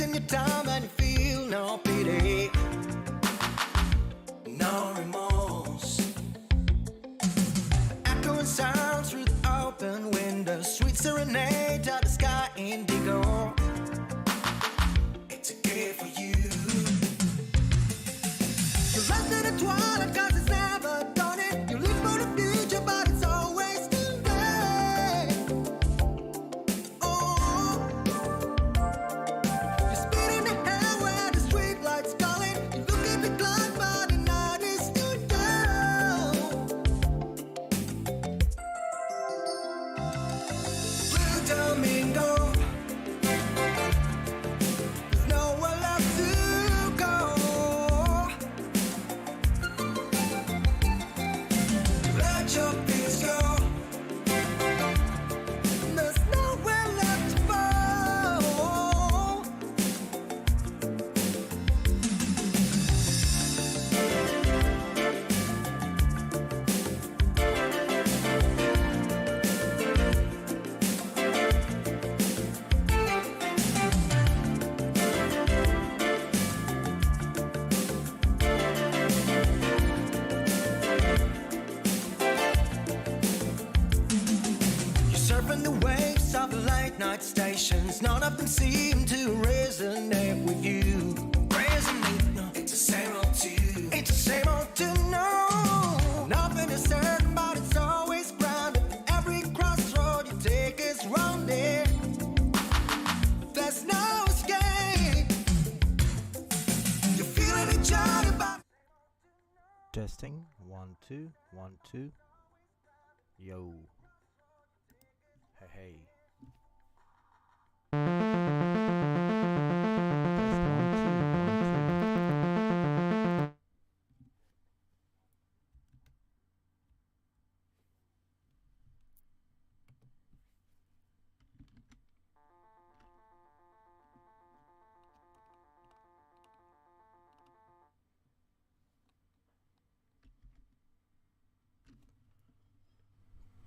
wasting your time and you feel no pity, no remorse. Echoing sounds through the open window, sweet serenade to the sky indigo. It's a gift for you. You're lost in the twilight 'cause it's never done it. You live for the future but it's always too late. Oh, you're speeding ahead where the street lights calling. You look at the clock but the night is too young. Blue Domingo, there's nowhere left to go. Let your peace go. There's nowhere left to go. You're surfing the waves of the late night stations. None of them seem to resonate with you. Resonate, no, it's the same old tune. It's the same old tune, no. Nothing is certain, but it's always grounded. Every crossroad you take is rounded. There's no escape. You're feeling each other, but Testing 1 2 1 2. Yo. Hey hey. Test 1 2 1 2.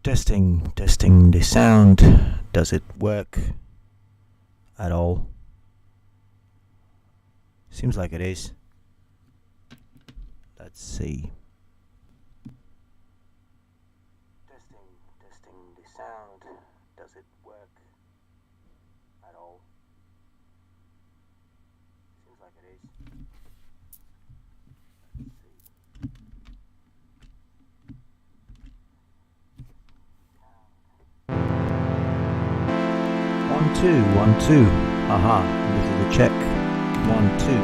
Testing the sound. Does it work at all? Seems like it is. Let's see. Testing the sound. Does it work at all? Seems like it is. Let's see. 1 2 1 2. Aha, this is the check. 1 2.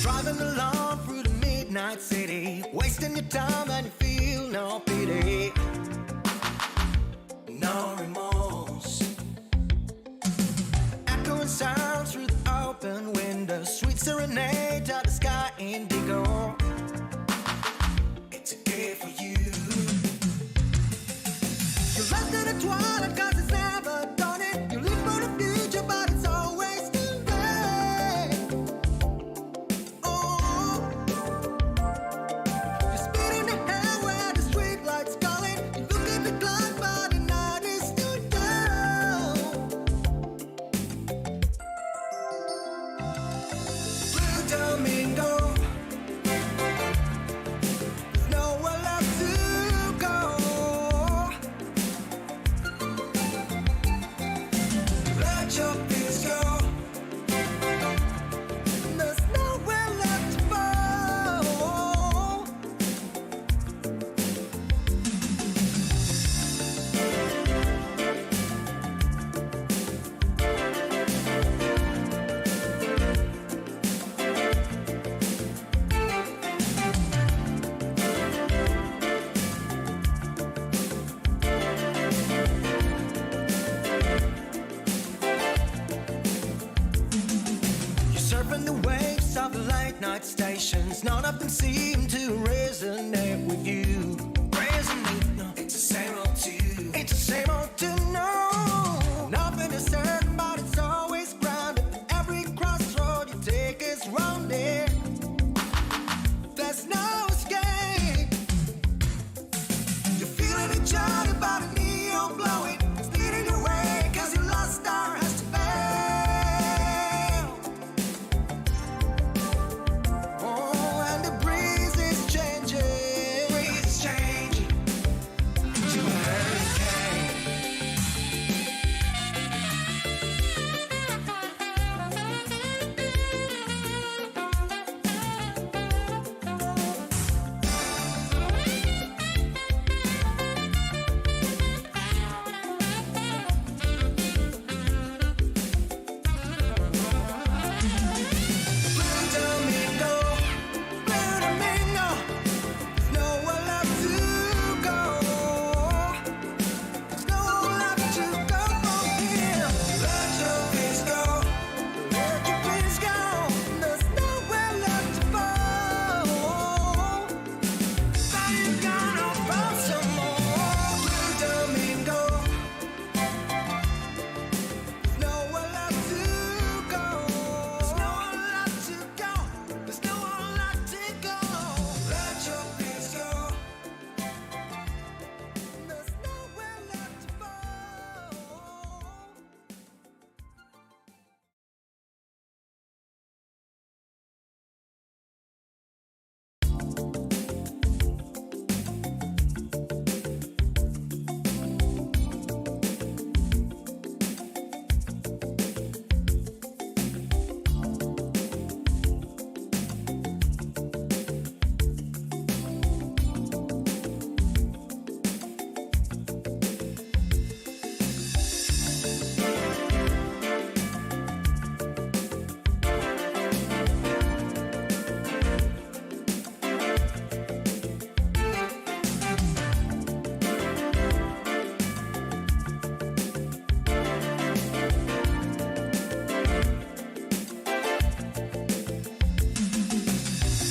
driving along through the midnight city, wasting your time and you feel no pity, no remorse. Echoing sounds through the open window, sweet serenade to the sky indigo. It's a gift for you. You're lost in the twilight 'cause it's never done it. You live for the future but it's always too late. Oh, you're speeding ahead where the street lights calling. You look at the clock but the night is too young. Blue Domingo, stations, none of them seem to resonate with you. Resonate, no, it's the same old tune. It's the same old tune, no. Nothing is certain, but it's always grounded. Every crossroad you take is rounded. There's no escape. You're feeling it, Johnny, about a neon blowing. It's leading your way, cause your lost star has to fail. Oh, and the breeze is changing. Breeze is changing to a hurricane.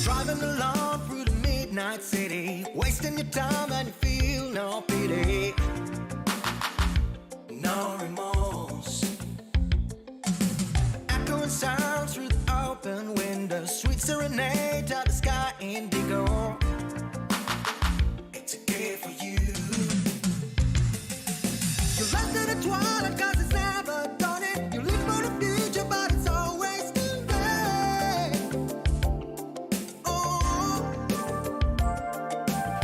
Driving along through the midnight city, wasting your time and you feel no pity, no remorse. Echoing sounds through the open window, sweet serenade to the sky indigo. It's a gift for you. You're lost in the twilight cause it's never done it. You live for the future but it's always too late. Oh,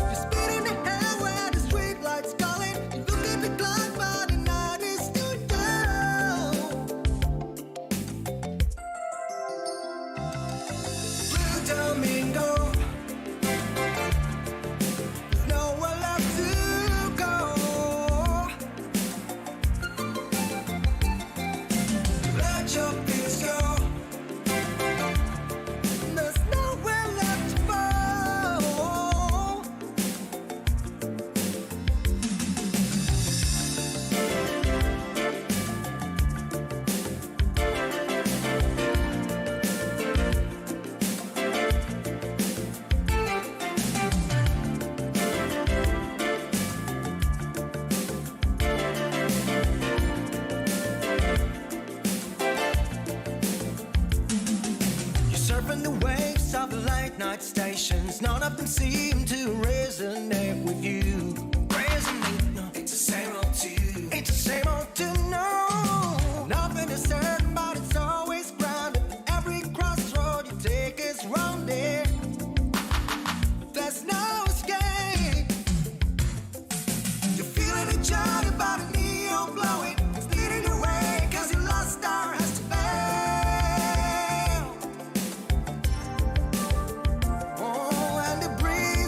you're speeding ahead where the street lights calling. You look at the clock but the night is too young. Blue Domingo, there's nowhere left to go. Let your peace go. There's nowhere left to fall. You're surfing the waves of the late night stations, none of them seem to resonate with you. Resonate, no, it's the same old tune. It's the same old tune, no. Nothing is certain, but it's always grounded. Every crossroad you take is rounded. There's no escape. You're feeling it, Johnny, about a neon blowing. It's leading your way, cause your lost star has to fail. Oh, and the breeze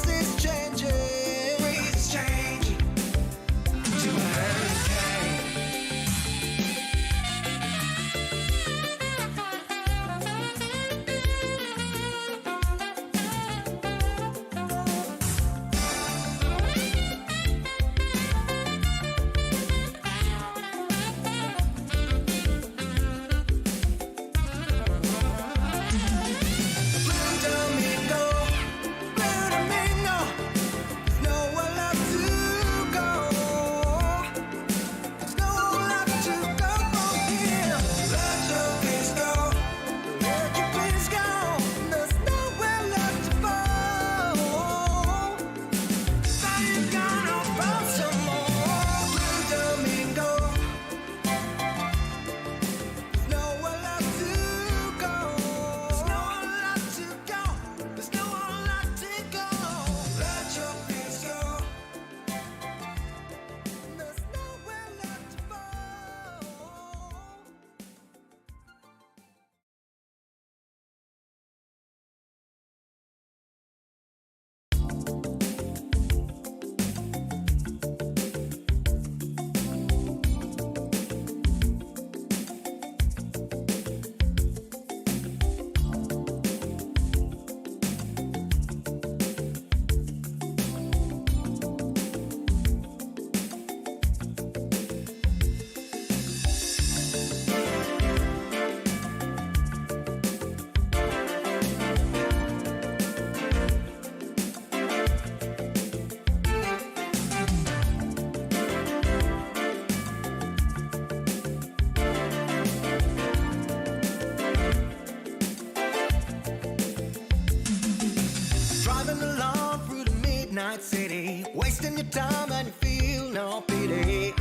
Driving along through the midnight city, wasting your time and you feel no pity,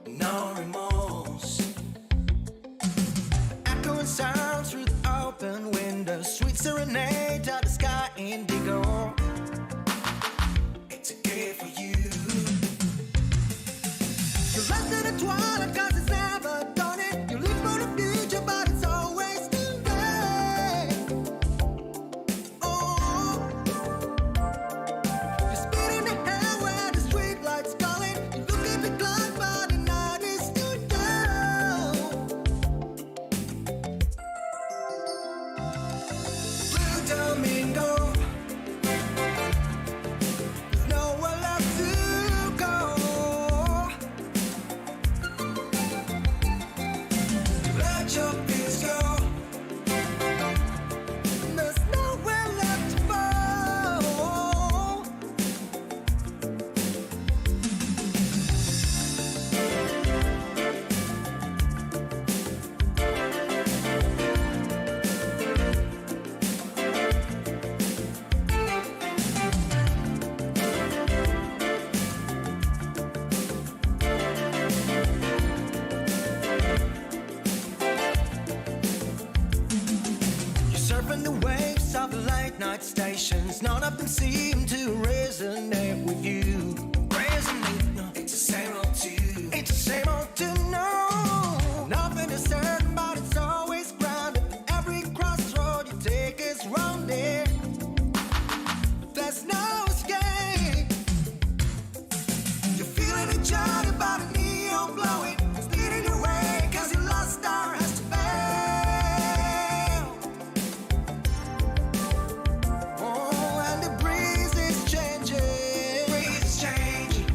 no remorse. Echoing sounds through the open window, sweet serenade to the sky indigo. It's a gift for you. You're lost in the twilight 'cause it's never done it. You live for the future but it's always too late. Oh, you're speeding ahead where the street lights calling. You look at the clock but the night is too young. Blue Domingo, there's nowhere left to go. Let your peace go. There's nowhere left to fall. You're surfing the waves of the late night stations. None of them seem to resonate with you. Resonate, no, it's the same old tune. It's the same old tune, no. Nothing is certain, but it's always grounded. Every crossroad you take is rounded. There's no escape. You're feeling each other by the neon blowing. It's leading your way 'cause your lost star has to fail. Oh, and the breeze is changing. Breeze is changing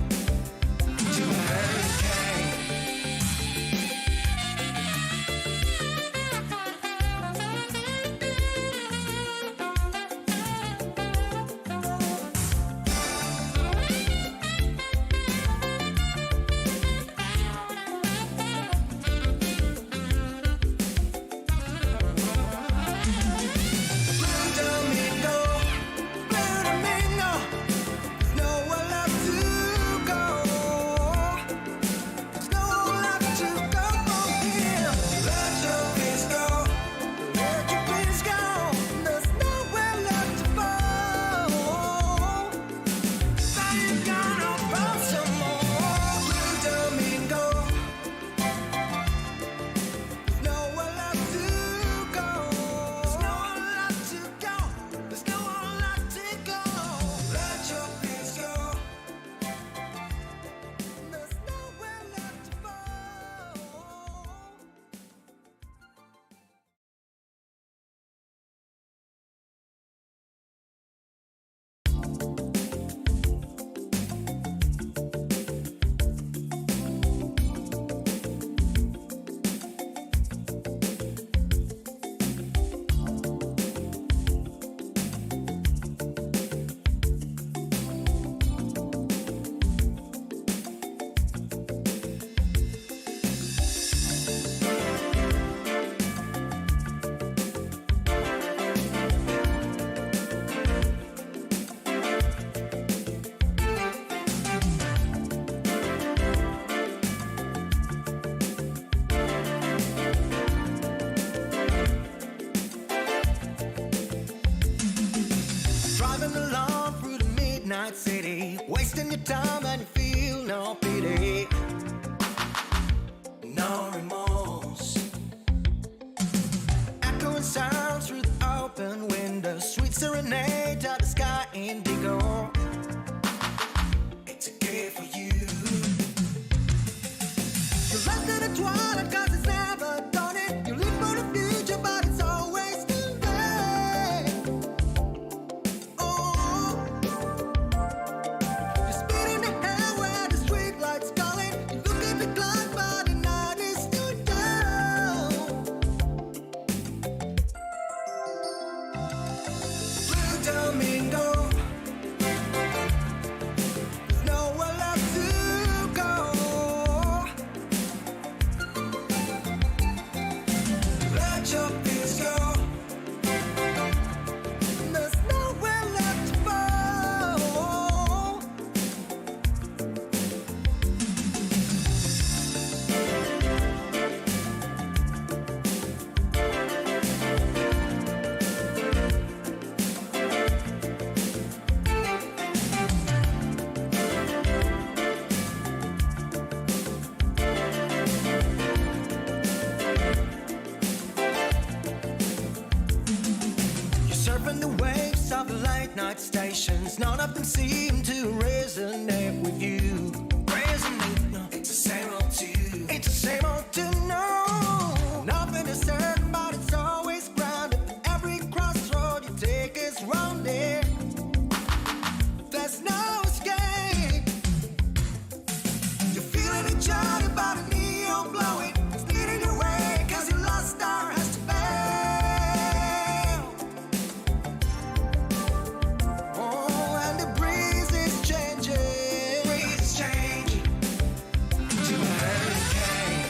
to a hurricane. Blue Domingo, Blue Domingo, there's nowhere left to go. There's nowhere left to go from here. Let your peace go. Let your peace go. There's nowhere left to fall. Now you gotta find some more. Blue Domingo, there's nowhere left to go. There's nowhere left to go. There's nowhere left to go. Let your peace go. There's nowhere left to fall. Driving along through the midnight city, wasting your time and you feel no pity, no remorse. Echoing sounds through the open window, sweet serenade to the sky indigo. It's a gift for you. You're lost in the twilight 'cause it's never done it. You live for the future but it's always too late. Oh, you're speeding ahead where the street lights calling. You look at the clock but the night is too young. Blue Domingo, there's nowhere left to go. Let your peace go. There's no stations, none of them seem to resonate with you. Resonate, no, it's the same old tune. It's the same old tune, no. Nothing is certain, but it's always grounded. Every crossroad you take is rounded. There's no escape. You're feeling the joy about a neon glowing. It's leading your way, cause your lost star has to fail. Oh, and the breeze is changing. Breeze is changing to a hurricane.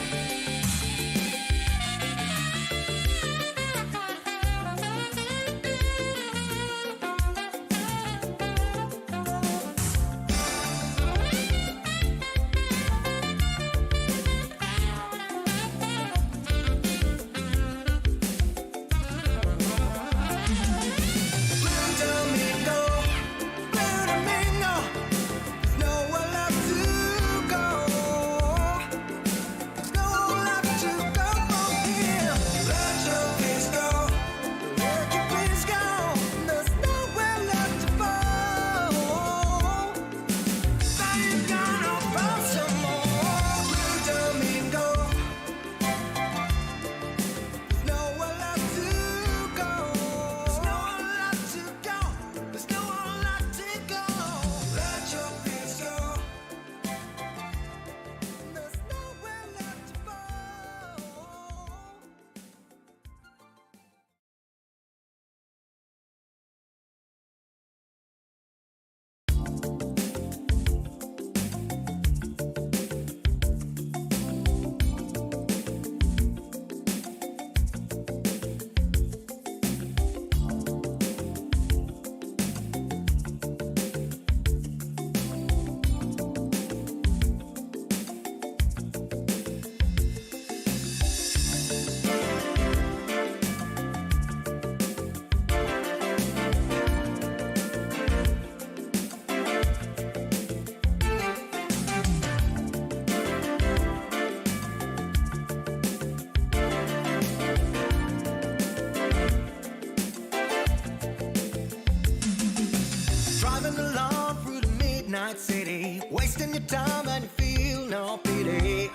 Night city, wasting your time and you feel no pity,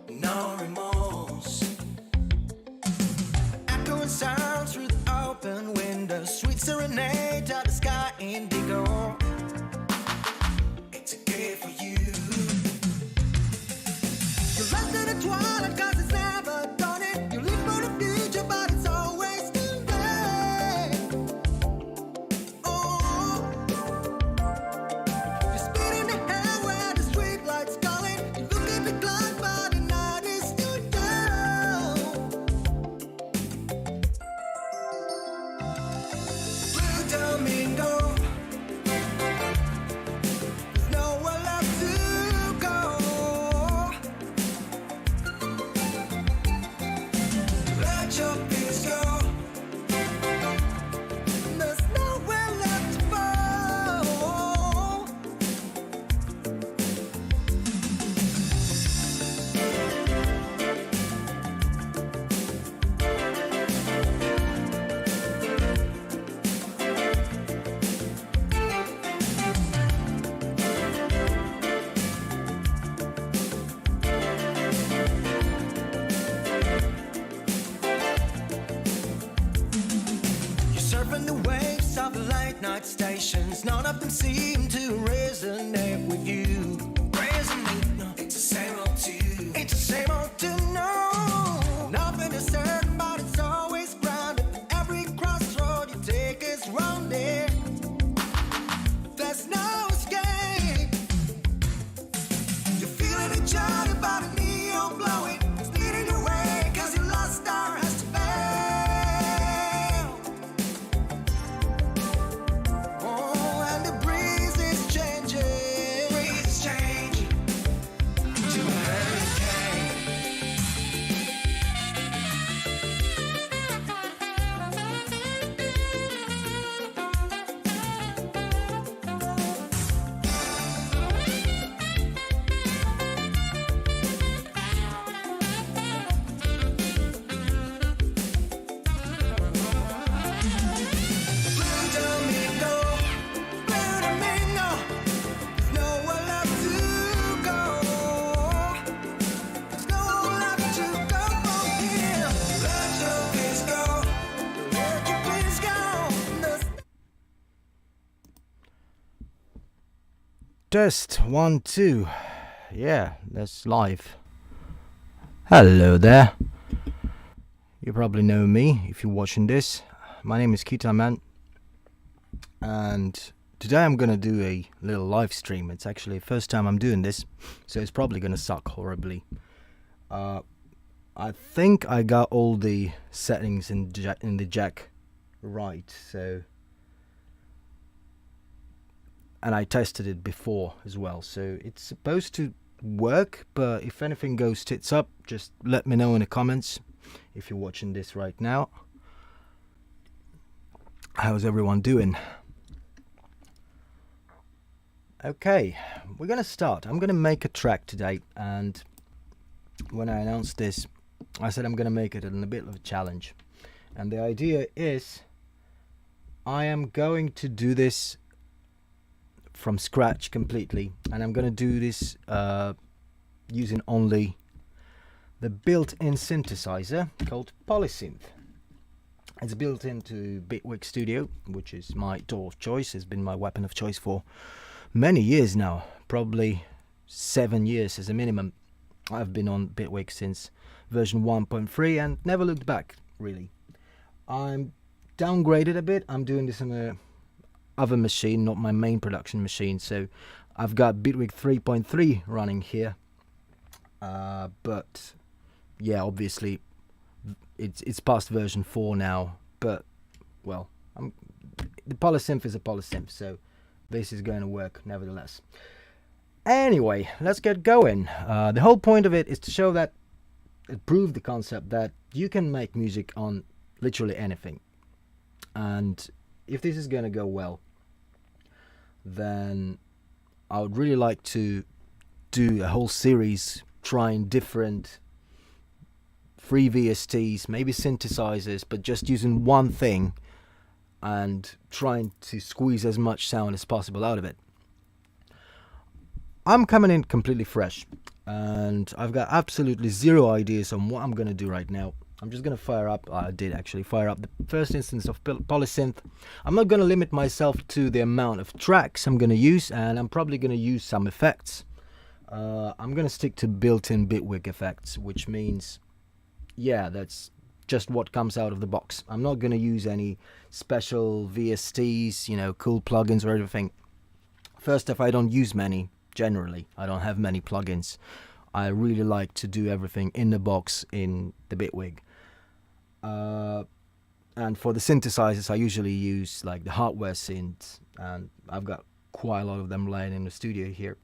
no remorse. Echoing sounds through the open window, sweet serenade to the sky indigo. It's a gift for you. You rest in the twilight cause it's never done it. You live for the future but it's always too late. Oh, you're speeding ahead where the street lights calling. You look at the clock but the night is still down. Blue Domingo, there's nowhere left to go. Let your peace go. There's nowhere left to fall. You're surfing the waves of the late night stations. None of them seem to resonate with you. Resonate, no, it's the same old tune. It's the same old tune, no. Nothing is certain, but it's always grounded. Every crossroad you take is rounded. There's no escape. You're feeling the joy about a neon glowing. It's leading your way, cause your lost star has to fail. Oh, and the breeze is changing. Breeze is changing to a hurricane. Test 1 2. Yeah, that's live. Hello there. You probably know me if you're watching this. My name is Keytarman, and today I'm gonna do a little live stream. It's actually the first time I'm doing this, so it's probably gonna suck horribly. I think I got all the settings in the jack right, so, and I tested it before as well, so it's supposed to work. But if anything goes tits up, just let me know in the comments if you're watching this right now. How's everyone doing? Okay, we're gonna start. I'm gonna make a track today, and when I announced this, I said I'm gonna make it a bit of a challenge. And the idea is I am going to do this from scratch completely, and I'm gonna do this using only the built-in synthesizer called Polysynth. It's built into Bitwig Studio, which is my tool of choice. It's been my weapon of choice for many years now, probably 7 years as a minimum. I've been on Bitwig since version 1.3 and never looked back, really. I'm downgraded a bit. I'm doing this on a other machine, not my main production machine, so I've got Bitwig 3.3 running here, but yeah, obviously it's past version 4 now, but well, the Polysynth is a Polysynth, so this is going to work nevertheless. Anyway, let's get going. The whole point of it is to show that, prove the concept that you can make music on literally anything. And if this is going to go well, then I would really like to do a whole series trying different free VSTs, maybe synthesizers, but just using one thing and trying to squeeze as much sound as possible out of it. I'm coming in completely fresh, and I've got absolutely zero ideas on what I'm going to do right now. I'm just going to fire up, I did actually fire up the first instance of Polysynth. I'm not going to limit myself to the amount of tracks I'm going to use, and I'm probably going to use some effects. I'm going to stick to built-in Bitwig effects, which means, yeah, that's just what comes out of the box. I'm not going to use any special VSTs, you know, cool plugins or everything. First off, I don't use many, generally. I don't have many plugins. I really like to do everything in the box in the Bitwig. And for the synthesizers, I usually use like the hardware synths, and I've got quite a lot of them laying in the studio here.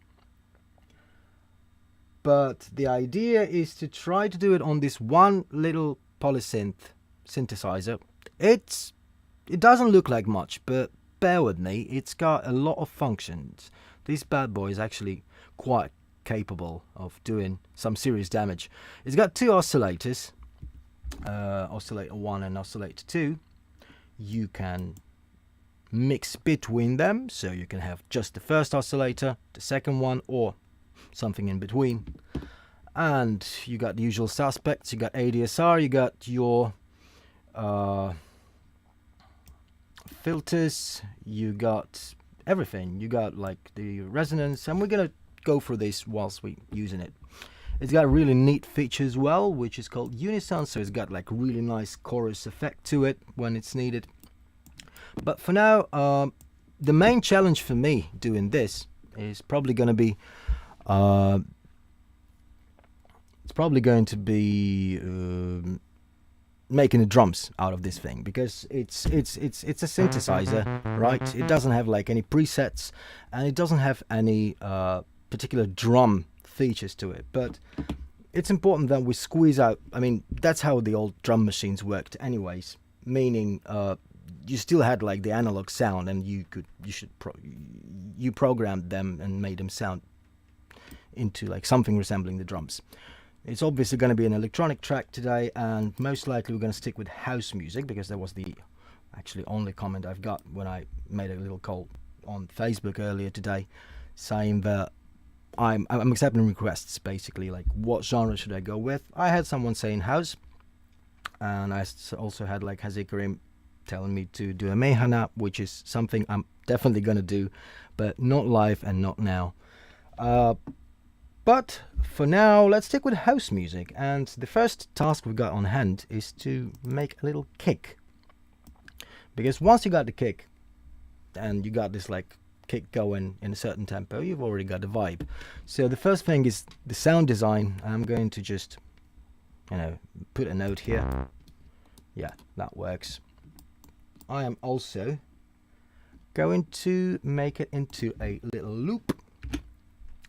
But the idea is to try to do it on this one little Polysynth synthesizer. It doesn't look like much, but bear with me, it's got a lot of functions. This bad boy is actually quite capable of doing some serious damage. It's got two oscillators, oscillator 1 and oscillator 2. You can mix between them, so you can have just the first oscillator, the second one, or something in between. And you got the usual suspects. You got ADSR, you got your filters, you got everything. You got like the resonance, and we're gonna go through this whilst we're using it. It's got a really neat feature as well, which is called unison, so it's got like really nice chorus effect to it when it's needed. But for now, the main challenge for me doing this is probably going to be making the drums out of this thing, because it's a synthesizer, right? It doesn't have like any presets, and it doesn't have any particular drum features to it, but it's important that we squeeze out. I mean, that's how the old drum machines worked anyways, meaning you still had like the analog sound, and you programmed them and made them sound into like something resembling the drums. It's obviously going to be an electronic track today, and most likely we're going to stick with house music, because that was the actually only comment I've got when I made a little call on Facebook earlier today, saying that I'm accepting requests, basically, like what genre should I go with. I had someone saying house, and I also had like Hazikarim telling me to do a Mehana, which is something I'm definitely gonna do, but not live and not now. But for now, let's stick with house music. And the first task we got on hand is to make a little kick. Because once you got the kick, and you got this like kick going in a certain tempo, you've already got the vibe. So the first thing is the sound design. I'm going to just, put a note here. Yeah, that works. I am also going to make it into a little loop,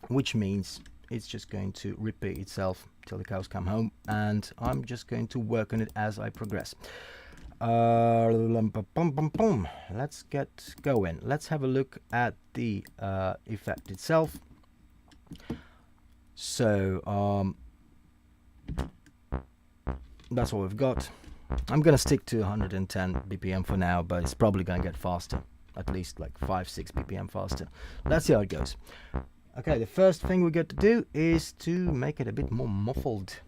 which means it's just going to repeat itself till the cows come home, and I'm just going to work on it as I progress. Let's get going. Let's have a look at the effect itself. So that's what we've got. I'm gonna stick to 110 BPM for now, but it's probably gonna get faster, at least like 5-6 BPM faster. Let's see how it goes. Okay, the first thing we got to do is to make it a bit more muffled.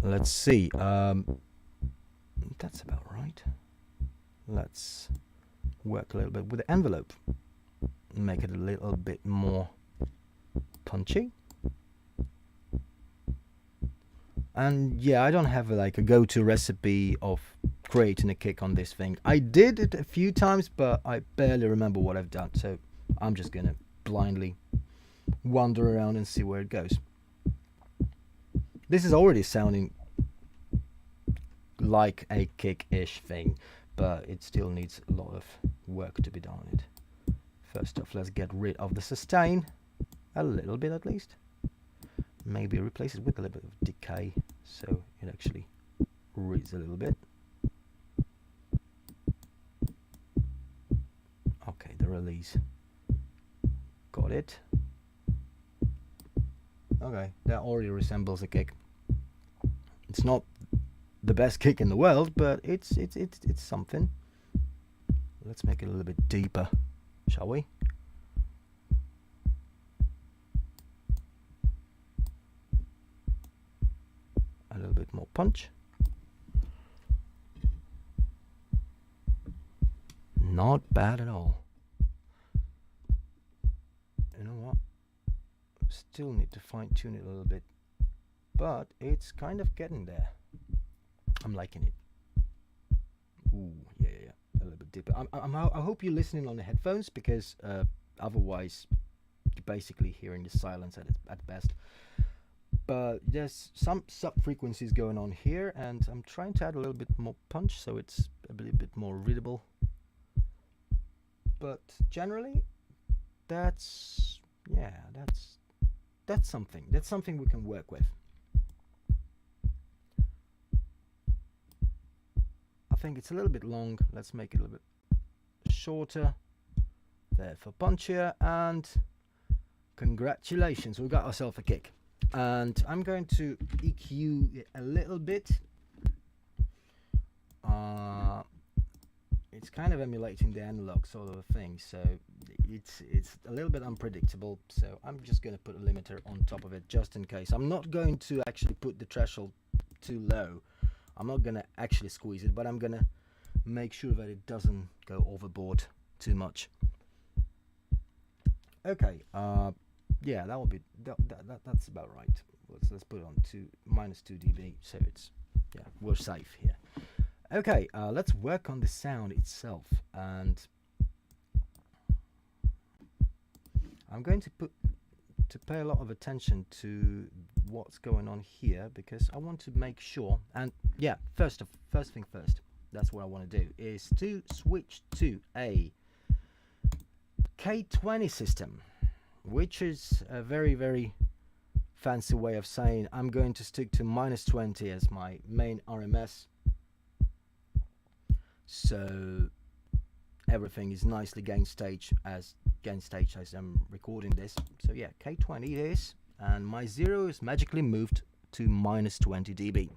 Let's see. That's about right. Let's work a little bit with the envelope. Make it a little bit more punchy. And yeah, I don't have like a go-to recipe of creating a kick on this thing. I did it a few times, but I barely remember what I've done. So I'm just gonna blindly wander around and see where it goes. This is already sounding like a kick-ish thing, but it still needs a lot of work to be done on it. First off, let's get rid of the sustain, a little bit at least. Maybe replace it with a little bit of decay, so it actually reads a little bit. Okay, the release. Got it. Okay, that already resembles a kick. It's not the best kick in the world, but it's something. Let's make it a little bit deeper, shall we? A little bit more punch. Not bad at all. You know what? Still need to fine tune it a little bit, but it's kind of getting there. I'm liking it. Ooh, yeah, a little bit deeper. I hope you're listening on the headphones, because otherwise you're basically hearing the silence at best. But there's some sub-frequencies going on here, and I'm trying to add a little bit more punch so it's a little bit more readable. But generally, that's something. That's something we can work with. I think it's a little bit long. Let's make it a little bit shorter. There for punchier, and congratulations, we got ourselves a kick. And I'm going to EQ it a little bit. It's kind of emulating the analog sort of thing, so it's a little bit unpredictable. So I'm just going to put a limiter on top of it just in case. I'm not going to actually put the threshold too low. I'm not going to actually squeeze it, but I'm going to make sure that it doesn't go overboard too much. Okay, yeah, that will be that's about right. Let's put it on -2 dB, so it's, yeah, we're safe here. Okay, let's work on the sound itself, and I'm going to pay a lot of attention to what's going on here, because I want to make sure. And yeah, first thing first, that's what I want to do, is to switch to a K20 system, which is a very, very fancy way of saying I'm going to stick to -20 as my main RMS. So everything is nicely gain stage as I'm recording this. So yeah, K20 it is, and my 0 is magically moved to -20 dB.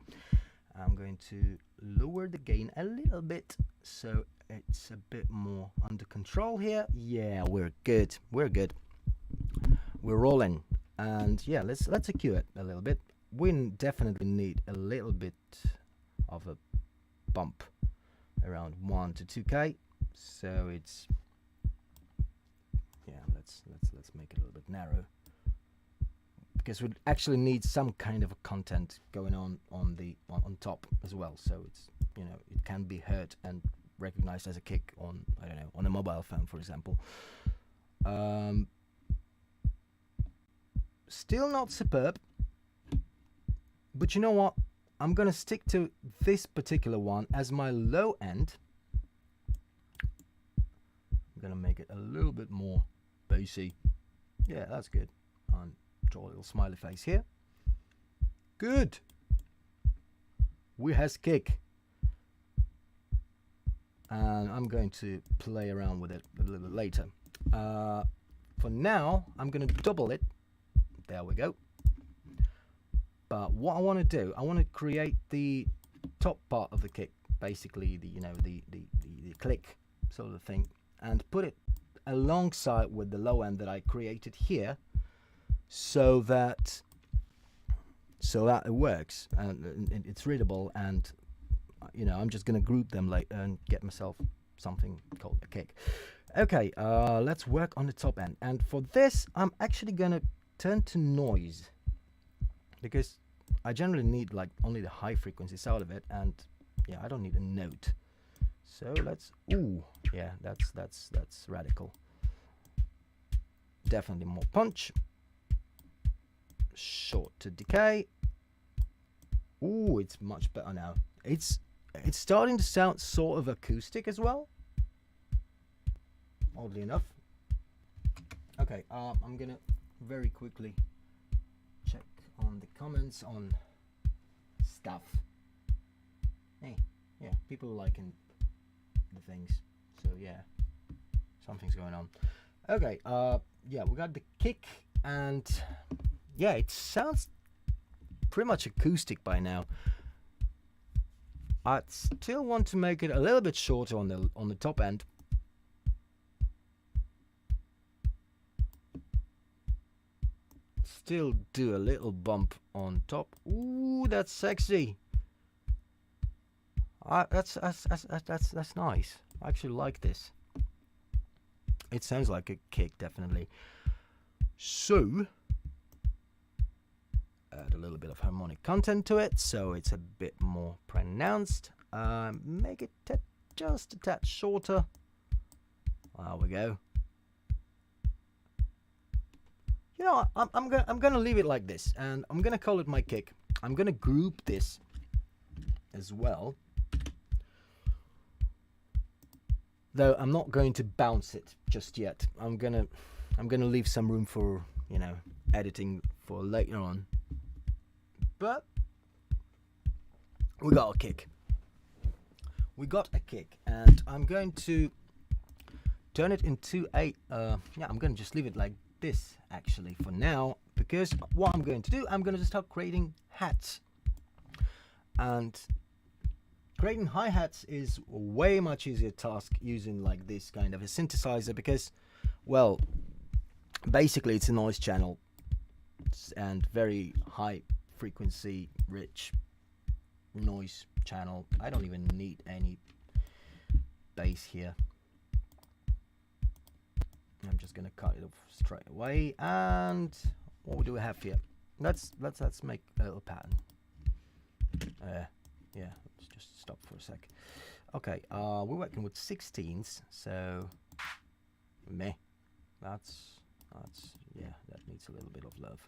I'm going to lower the gain a little bit so it's a bit more under control here. Yeah, we're good. We're rolling. And yeah, let's EQ it a little bit. We definitely need a little bit of a bump, around 1 to 2K. So it's, yeah, let's make it a little bit narrow, because we actually need some kind of a content going on top as well. So it's, you know, it can be heard and recognized as a kick on, I don't know, on a mobile phone, for example. Still not superb, but you know what? I'm gonna stick to this particular one as my low end. I'm gonna make it a little bit more bassy. Yeah, that's good. And draw a little smiley face here. Good. We has kick. And I'm going to play around with it a little bit later. For now, I'm going to double it. There we go. But what I want to do, I want to create the top part of the kick, basically the, you know, the click sort of thing, and put it alongside with the low end that I created here, so that it works and it's readable, and you know, I'm just gonna group them later and get myself something called a kick. Okay, let's work on the top end, and for this I'm actually gonna turn to noise, because I generally need like only the high frequencies out of it, and yeah, I don't need a note. So let's, ooh, yeah, that's radical. Definitely more punch. Short to decay. Ooh, it's much better now. It's starting to sound sort of acoustic as well, oddly enough. Okay, I'm gonna very quickly check on the comments on stuff. Hey, yeah, people are liking the things, so yeah, something's going on. Okay, yeah, we got the kick, and yeah, it sounds pretty much acoustic by now. I still want to make it a little bit shorter on the top end. Still do a little bump on top. Ooh, that's sexy. That's nice. I actually like this. It sounds like a kick, definitely. So add a little bit of harmonic content to it, so it's a bit more pronounced. Make it just a tad shorter. There we go. You know, I'm gonna leave it like this, and I'm gonna call it my kick. I'm gonna group this as well, though I'm not going to bounce it just yet. I'm gonna leave some room for, you know, editing for later on. But we got a kick. We got a kick, and I'm going to turn it into a yeah, I'm gonna just leave it like this actually for now, because what I'm going to do, I'm going to start creating hats, and creating hi-hats is a way much easier task using like this kind of a synthesizer, because, well, basically it's a noise channel and very high frequency rich noise channel. I don't even need any bass here. I'm just gonna cut it off straight away. And what do we have here? Let's make a little pattern. Yeah, let's just stop for a sec. Okay, we're working with 16s, so meh. That's yeah, that needs a little bit of love.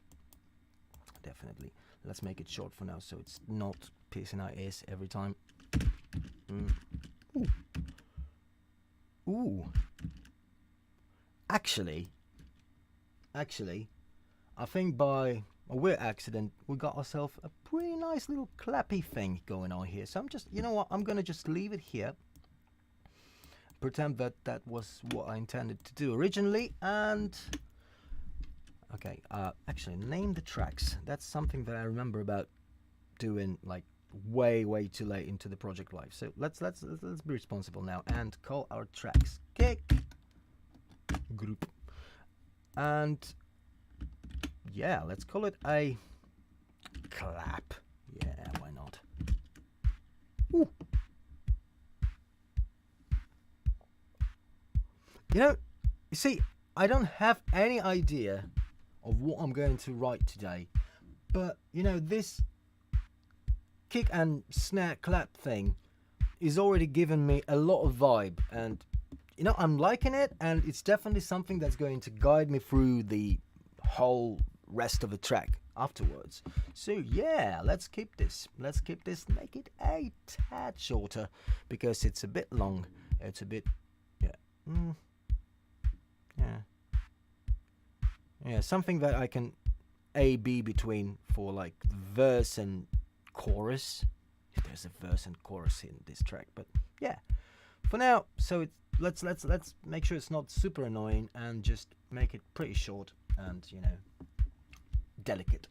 Definitely. Let's make it short for now, so it's not piercing our ears every time. Ooh. Ooh. Actually, I think by a weird accident, we got ourselves a pretty nice little clappy thing going on here. So I'm just, you know what, I'm gonna just leave it here. Pretend that that was what I intended to do originally, and okay, actually name the tracks. That's something that I remember about doing like way too late into the project life. So let's be responsible now and call our tracks kick group, and yeah, let's call it a clap. Yeah, why not? Ooh. You see, I don't have any idea of what I'm going to write today, but this kick and snare clap thing is already giving me a lot of vibe, and I'm liking it, and it's definitely something that's going to guide me through the whole rest of the track afterwards. So yeah, let's keep this, make it a tad shorter, because it's a bit long. It's a bit, yeah, something that I can A-B between for like verse and chorus, if there's a verse and chorus in this track. But yeah, for now, so let's make sure it's not super annoying, and just make it pretty short and delicate.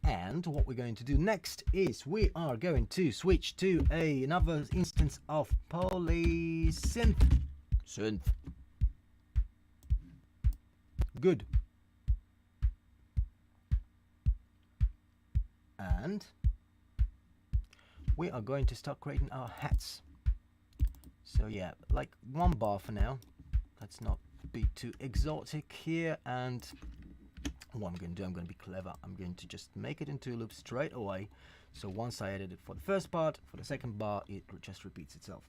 And what we're going to do next is we are going to switch to another instance of polysynth. Good. And we are going to start creating our hats. So yeah, like 1 bar for now. Let's not be too exotic here. And what I'm going to do, I'm going to be clever. I'm going to just make it into a loop straight away. So once I edit it for the first part, for the second bar, it just repeats itself.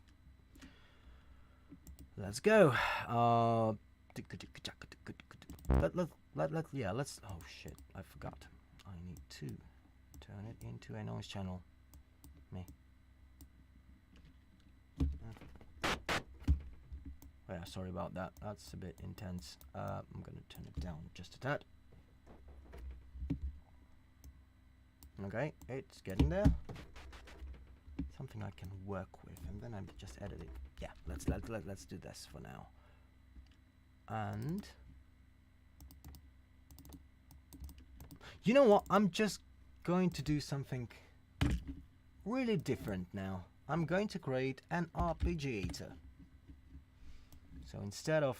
Let's go. Let's. Oh shit! I forgot. I need to turn it into a noise channel. Me. Oh yeah, sorry about that. That's a bit intense. I'm gonna turn it down just a tad. Okay, it's getting there. Something I can work with, and then I'm just edit it. Yeah, let's do this for now. And you know what? I'm just going to do something really different now. I'm going to create an arpeggiator. So instead of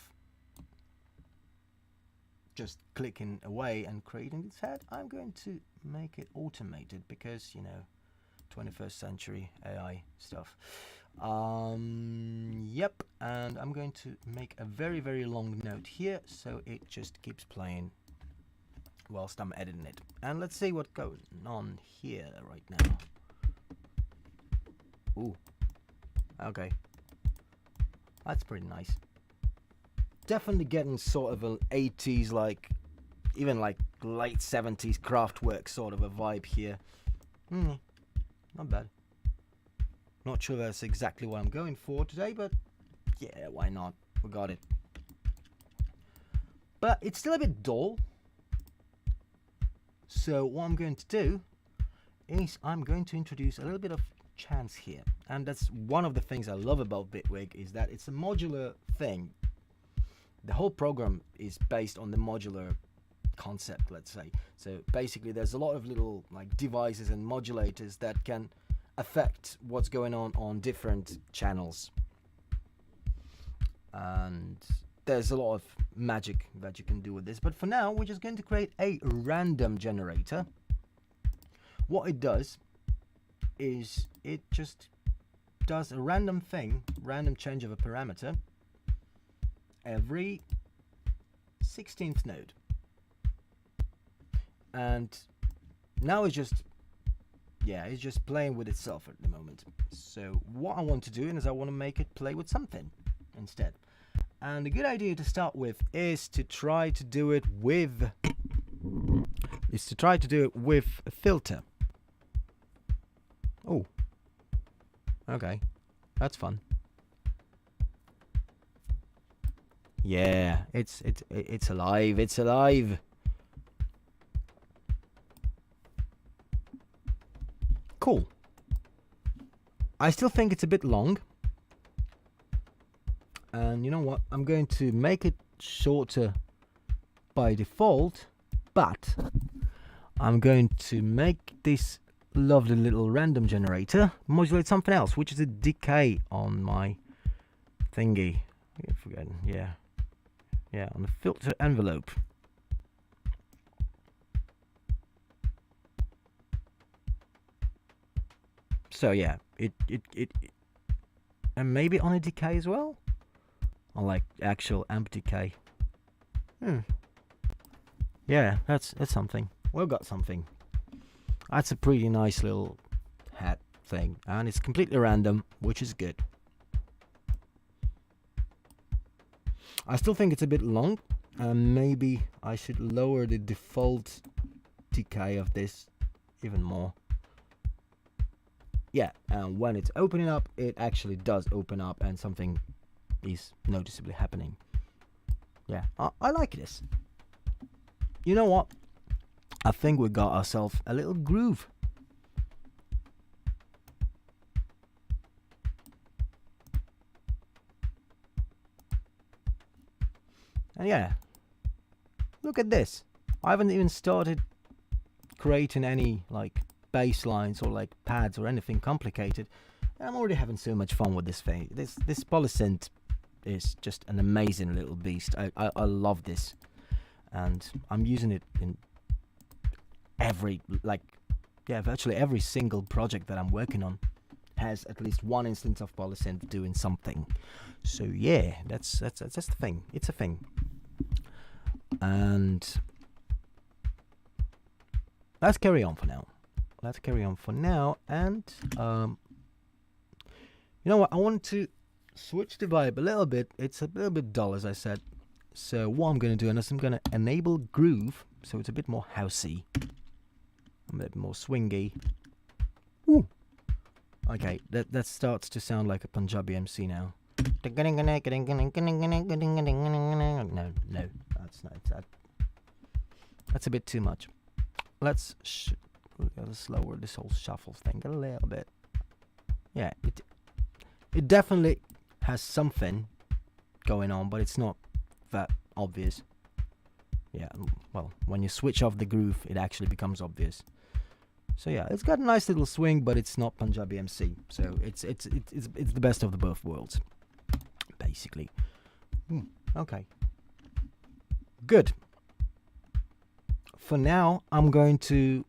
just clicking away and creating this head, I'm going to make it automated, because 21st century AI stuff. Yep, and I'm going to make a very, very long note here, so it just keeps playing whilst I'm editing it. And let's see what's going on here right now. Ooh, okay, that's pretty nice. Definitely getting sort of an 80s, like even like late 70s Kraftwerk sort of a vibe here. Not bad. Not sure that's exactly what I'm going for today, but yeah, why not? We got it. But it's still a bit dull. So what I'm going to do is I'm going to introduce a little bit of chance here. And that's one of the things I love about Bitwig, is that it's a modular thing. The whole program is based on the modular concept, let's say. So basically there's a lot of little like devices and modulators that can affect what's going on different channels. And there's a lot of magic that you can do with this. But for now, we're just going to create a random generator. What it does is it just does a random thing, random change of a parameter, every 16th node. And now it's just playing with itself at the moment. So what I want to do is I want to make it play with something instead. And a good idea to start with is to try to do it with a filter. Oh, okay, that's fun. Yeah, it's alive. It's alive. Cool. I still think it's a bit long. And you know what? I'm going to make it shorter by default, but I'm going to make this lovely little random generator modulate something else, which is a decay on my thingy. I forget. Yeah, on the filter envelope. So yeah, it and maybe on a decay as well. unlike actual empty K. Yeah, that's something. We've got something. That's a pretty nice little hat thing, and it's completely random, which is good. I still think it's a bit long, and maybe I should lower the default decay of this even more. Yeah, and when it's opening up, it actually does open up, and something is noticeably happening. Yeah, I like this. You know what? I think we got ourselves a little groove. And yeah, look at this. I haven't even started creating any like bass lines or like pads or anything complicated. I'm already having so much fun with this thing. This polysynth is just an amazing little beast. I love this, and I'm using it in every virtually every single project that I'm working on has at least one instance of polysynth doing something. So yeah, that's the thing. It's a thing. And let's carry on for now. And you know what? I want to switch the vibe a little bit. It's a little bit dull, as I said. So what I'm going to do is I'm going to enable groove, so it's a bit more housey, a bit more swingy. Ooh. Okay, that starts to sound like a Punjabi MC now. No, that's not. That's a bit too much. Let's lower this whole shuffle thing a little bit. Yeah, it definitely has something going on, but it's not that obvious. Yeah, well, when you switch off the groove, it actually becomes obvious. So yeah, it's got a nice little swing, but it's not Punjabi MC. So it's the best of the both worlds, basically. Okay. Good. For now, I'm going to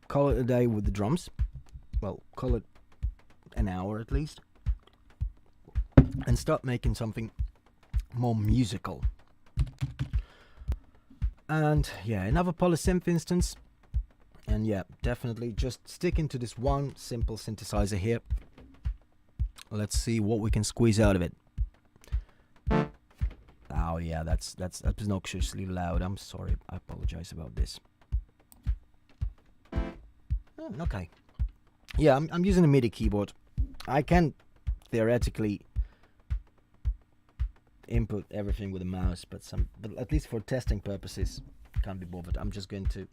call it a day with the drums. Well, call it an hour at least. And start making something more musical. And yeah, another polysynth instance. And yeah, definitely just sticking to this one simple synthesizer here. Let's see what we can squeeze out of it. Oh yeah, that's obnoxiously loud. I'm sorry. I apologize about this. Okay. Yeah, I'm using a MIDI keyboard. I can theoretically input everything with a mouse, but at least for testing purposes, can't be bothered. I'm just going to,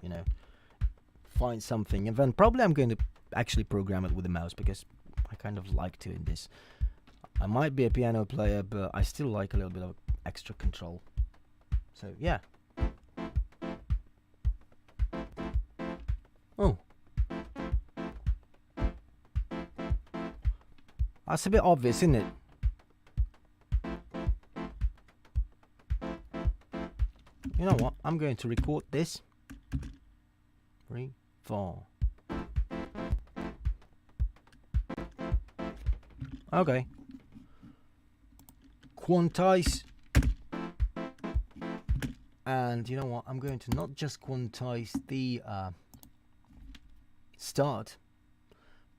find something, and then probably I'm going to actually program it with a mouse, because I kind of like doing this. I might be a piano player, but I still like a little bit of extra control. So yeah. Oh, that's a bit obvious, isn't it? You know what? I'm going to record this. 3, 4. Okay. Quantize. And you know what? I'm going to not just quantize the start,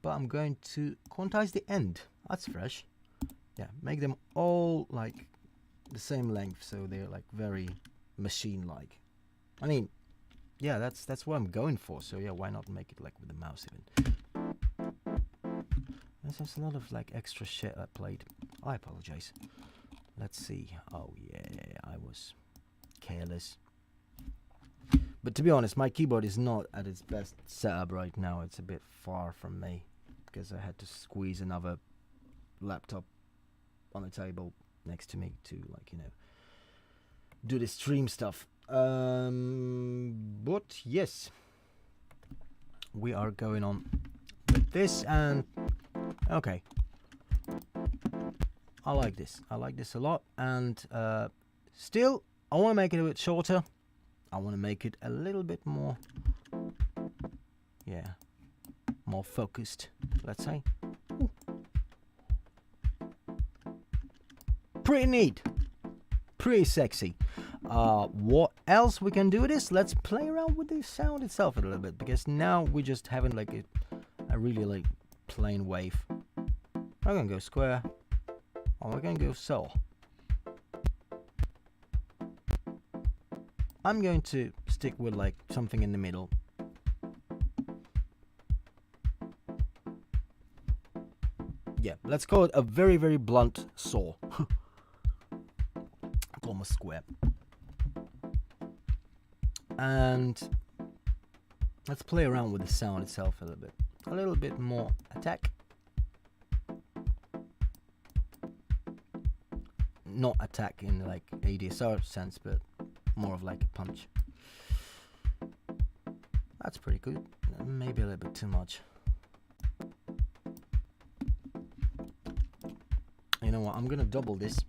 but I'm going to quantize the end. That's fresh. Yeah, make them all like the same length, so they're like very machine-like. I mean, yeah, that's what I'm going for. So yeah, why not make it like with the mouse even? There's just a lot of like extra shit I played. I apologize. Let's see. Oh yeah, I was careless. But to be honest, my keyboard is not at its best setup right now. It's a bit far from me because I had to squeeze another laptop on the table next to me to do the stream stuff. But yes, we are going on with this, and okay, I like this a lot, and still I want to make it a bit shorter. I want to make it a little bit more, yeah, more focused, let's say. Ooh. Pretty neat. pretty sexy. What else we can do with this? Let's play around with the sound itself a little bit, because now we just having like a really like plain wave. I'm gonna go square. Oh, we're gonna go saw. I'm going to stick with like something in the middle. Yeah, let's call it a very, very blunt saw. It's almost square. And let's play around with the sound itself a little bit. A little bit more attack. Not attack in like ADSR sense, but more of like a punch. That's pretty good. Maybe a little bit too much. You know what? I'm gonna double this.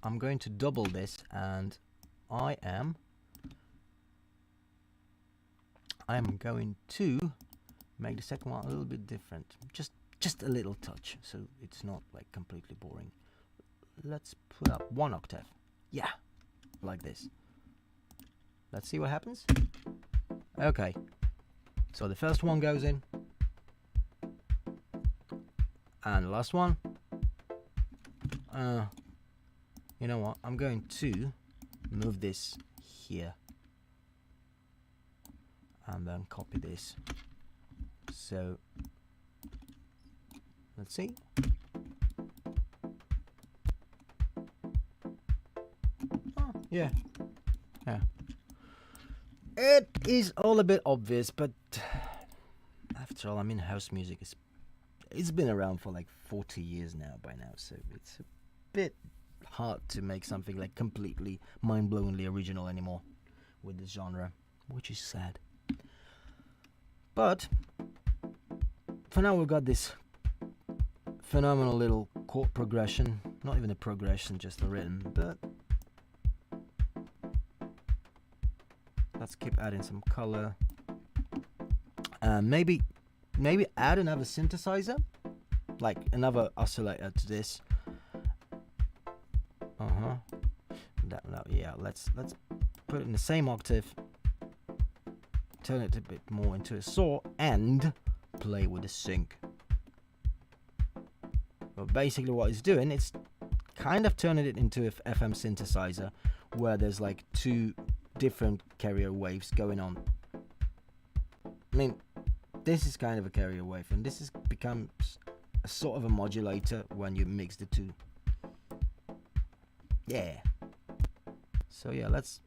I'm going to double this, and I am going to make the second one a little bit different. Just a little touch, so it's not like completely boring. Let's put up 1 octave. Yeah, like this. Let's see what happens. Okay, so the first one goes in, and the last one. You know what? I'm going to move this here, and then copy this. So let's see. Oh, yeah. It is all a bit obvious, but after all, I mean, house music it's been around for like 40 years now by now, so it's a bit hard to make something like completely mind-blowingly original anymore with this genre, which is sad. But for now, we've got this phenomenal little chord progression. Not even a progression, just a rhythm. But let's keep adding some color. Maybe add another synthesizer, like another oscillator to this. Yeah, let's put it in the same octave, turn it a bit more into a saw, and play with the sync. But basically what it's doing, it's kind of turning it into a FM synthesizer, where there's like 2 different carrier waves going on. I mean, this is kind of a carrier wave, and this becomes a sort of a modulator when you mix the 2. Yeah. So yeah, let's.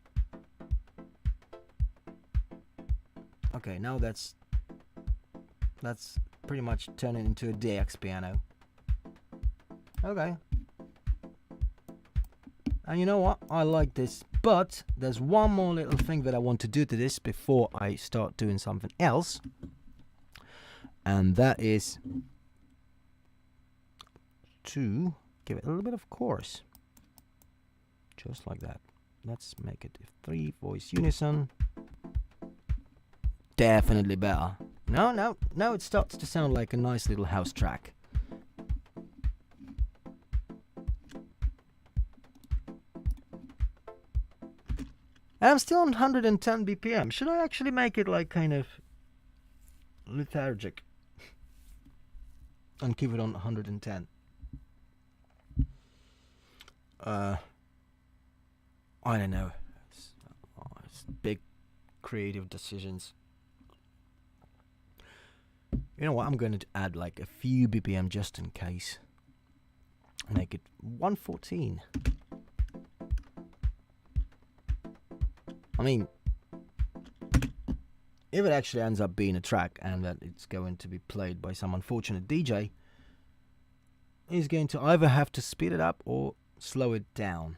Okay, now that's pretty much turning into a DX piano. Okay. And you know what? I like this, but there's one more little thing that I want to do to this before I start doing something else. And that is to give it a little bit of chorus. Just like that. Let's make it 3 voice unison. Definitely better. No, it starts to sound like a nice little house track. And I'm still on 110 BPM. Should I actually make it like kind of lethargic and keep it on 110? I don't know. It's big creative decisions. You know what? I'm going to add like a few BPM just in case. Make it 114. I mean, if it actually ends up being a track and that it's going to be played by some unfortunate DJ, he's going to either have to speed it up or slow it down,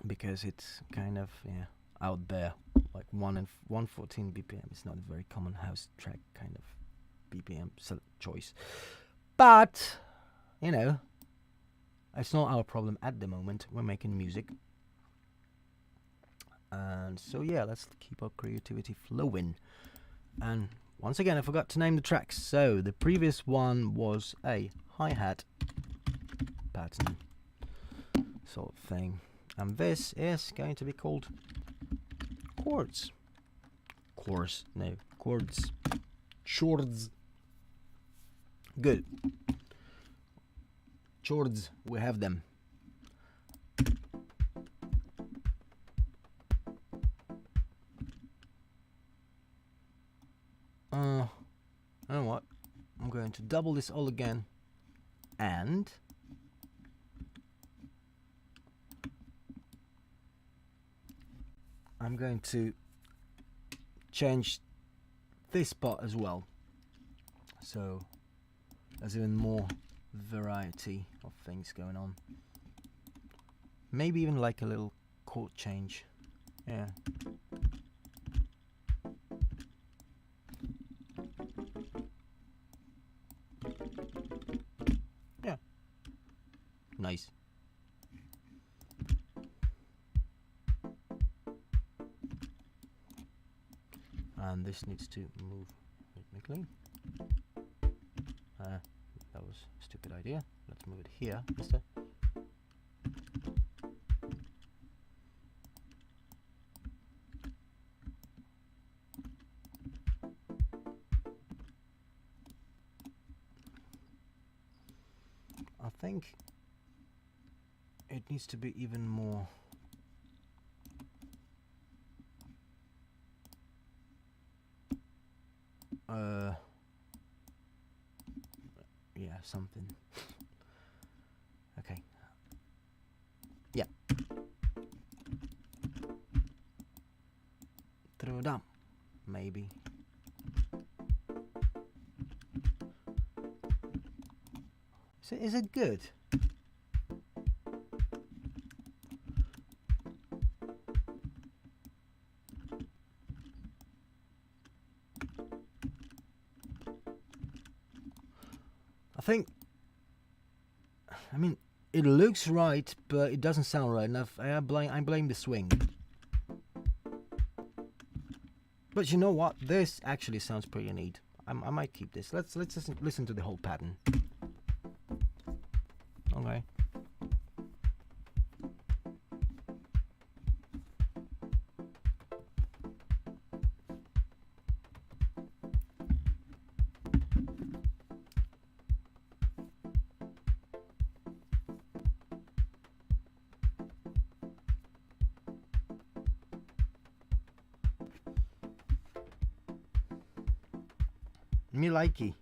because it's kind of out there. Like 114 BPM is not a very common house track kind of BPM choice, but you know, it's not our problem at the moment. We're making music. And so yeah, let's keep our creativity flowing. And once again, I forgot to name the tracks. So the previous one was a hi-hat pattern. sort of thing. And this is going to be called chords. Chords, no, chords. Chords. Good. Chords, we have them. You know what? I'm going to double this all again, and I'm going to change this part as well, so there's even more variety of things going on. Maybe even like a little chord change. Yeah. Yeah. Nice. And this needs to move rhythmically. That was a stupid idea. Let's move it here instead. I think it needs to be even more yeah, something. Okay. Yeah. Throw it up, maybe. Is it good? I mean, it looks right, but it doesn't sound right enough. I blame the swing. But you know what? This actually sounds pretty neat. I might keep this. Let's listen to the whole pattern. Okay. Me likey.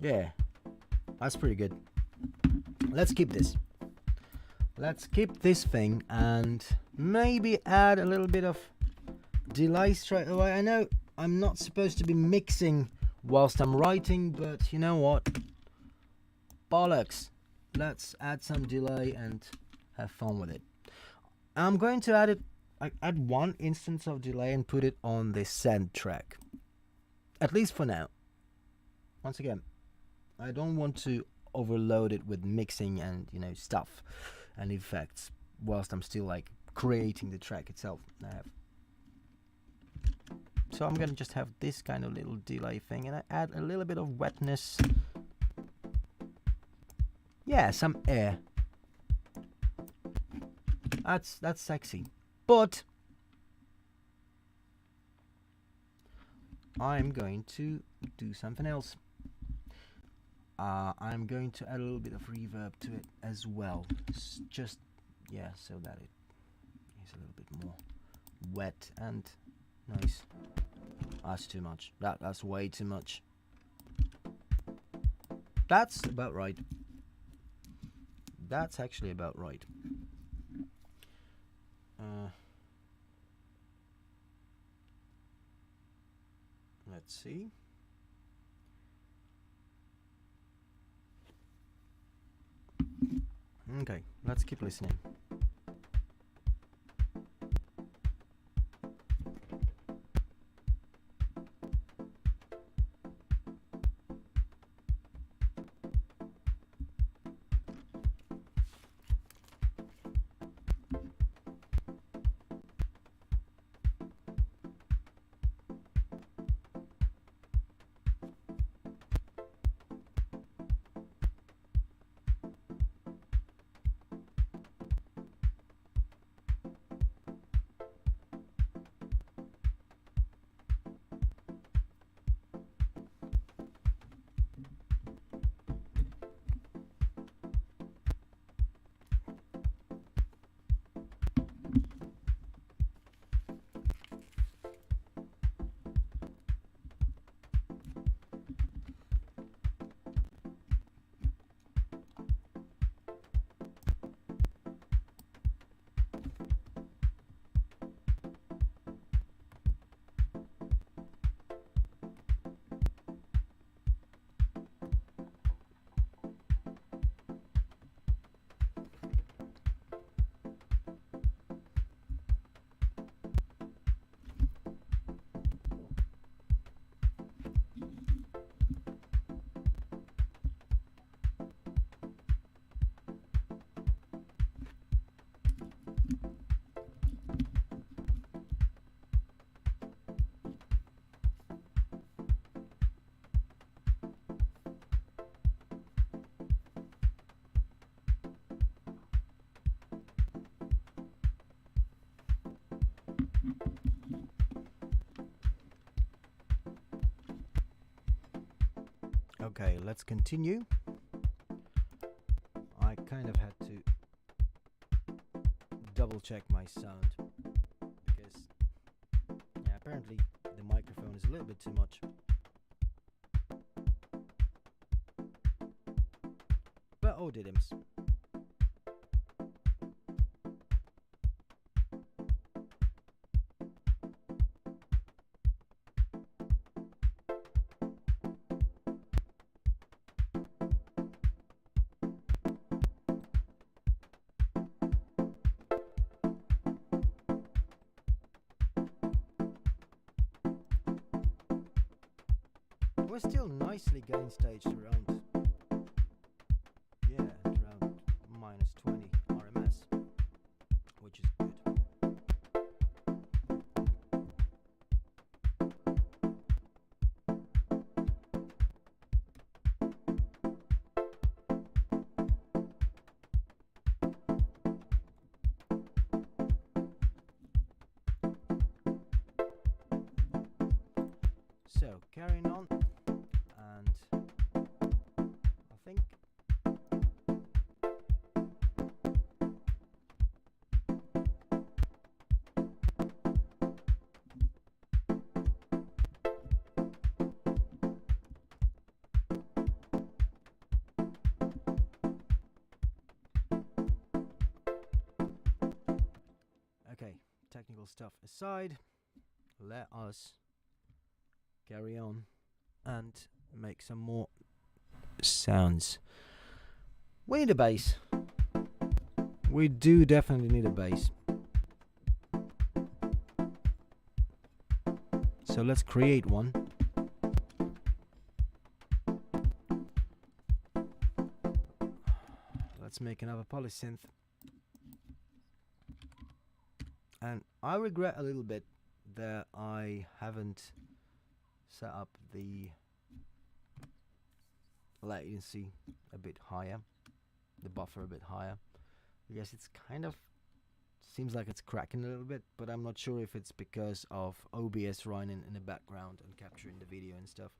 Yeah, that's pretty good. Let's keep this. Let's keep this thing and maybe add a little bit of delay straight away. I know I'm not supposed to be mixing whilst I'm writing, but you know what? Bollocks. Let's add some delay and have fun with it. I'm going to add one instance of delay and put it on the send track, at least for now. Once again, I don't want to overload it with mixing and stuff and effects whilst I'm still like creating the track itself. So I'm gonna just have this kind of little delay thing, and I add a little bit of wetness. Yeah, some air. That's sexy. But I'm going to do something else. I'm going to add a little bit of reverb to it as well. Just, yeah, so that it is a little bit more wet and nice. That's too much. That's way too much. That's about right. That's actually about right. Let's see. Okay, let's keep listening. Okay, let's continue. I kind of had to double check my sound because yeah, apparently the microphone is a little bit too much. But oh diddums. We're still nicely gain staged around, yeah, around minus 20 RMS, which is good. So carrying on, and I think okay, technical stuff aside, let us carry on and make some more sounds. We need a bass. We do definitely need a bass. So let's create one. Let's make another polysynth. And I regret a little bit that I haven't set up the latency a bit higher, the buffer a bit higher. I guess it's kind of seems like it's cracking a little bit, but I'm not sure if it's because of OBS running in the background and capturing the video and stuff.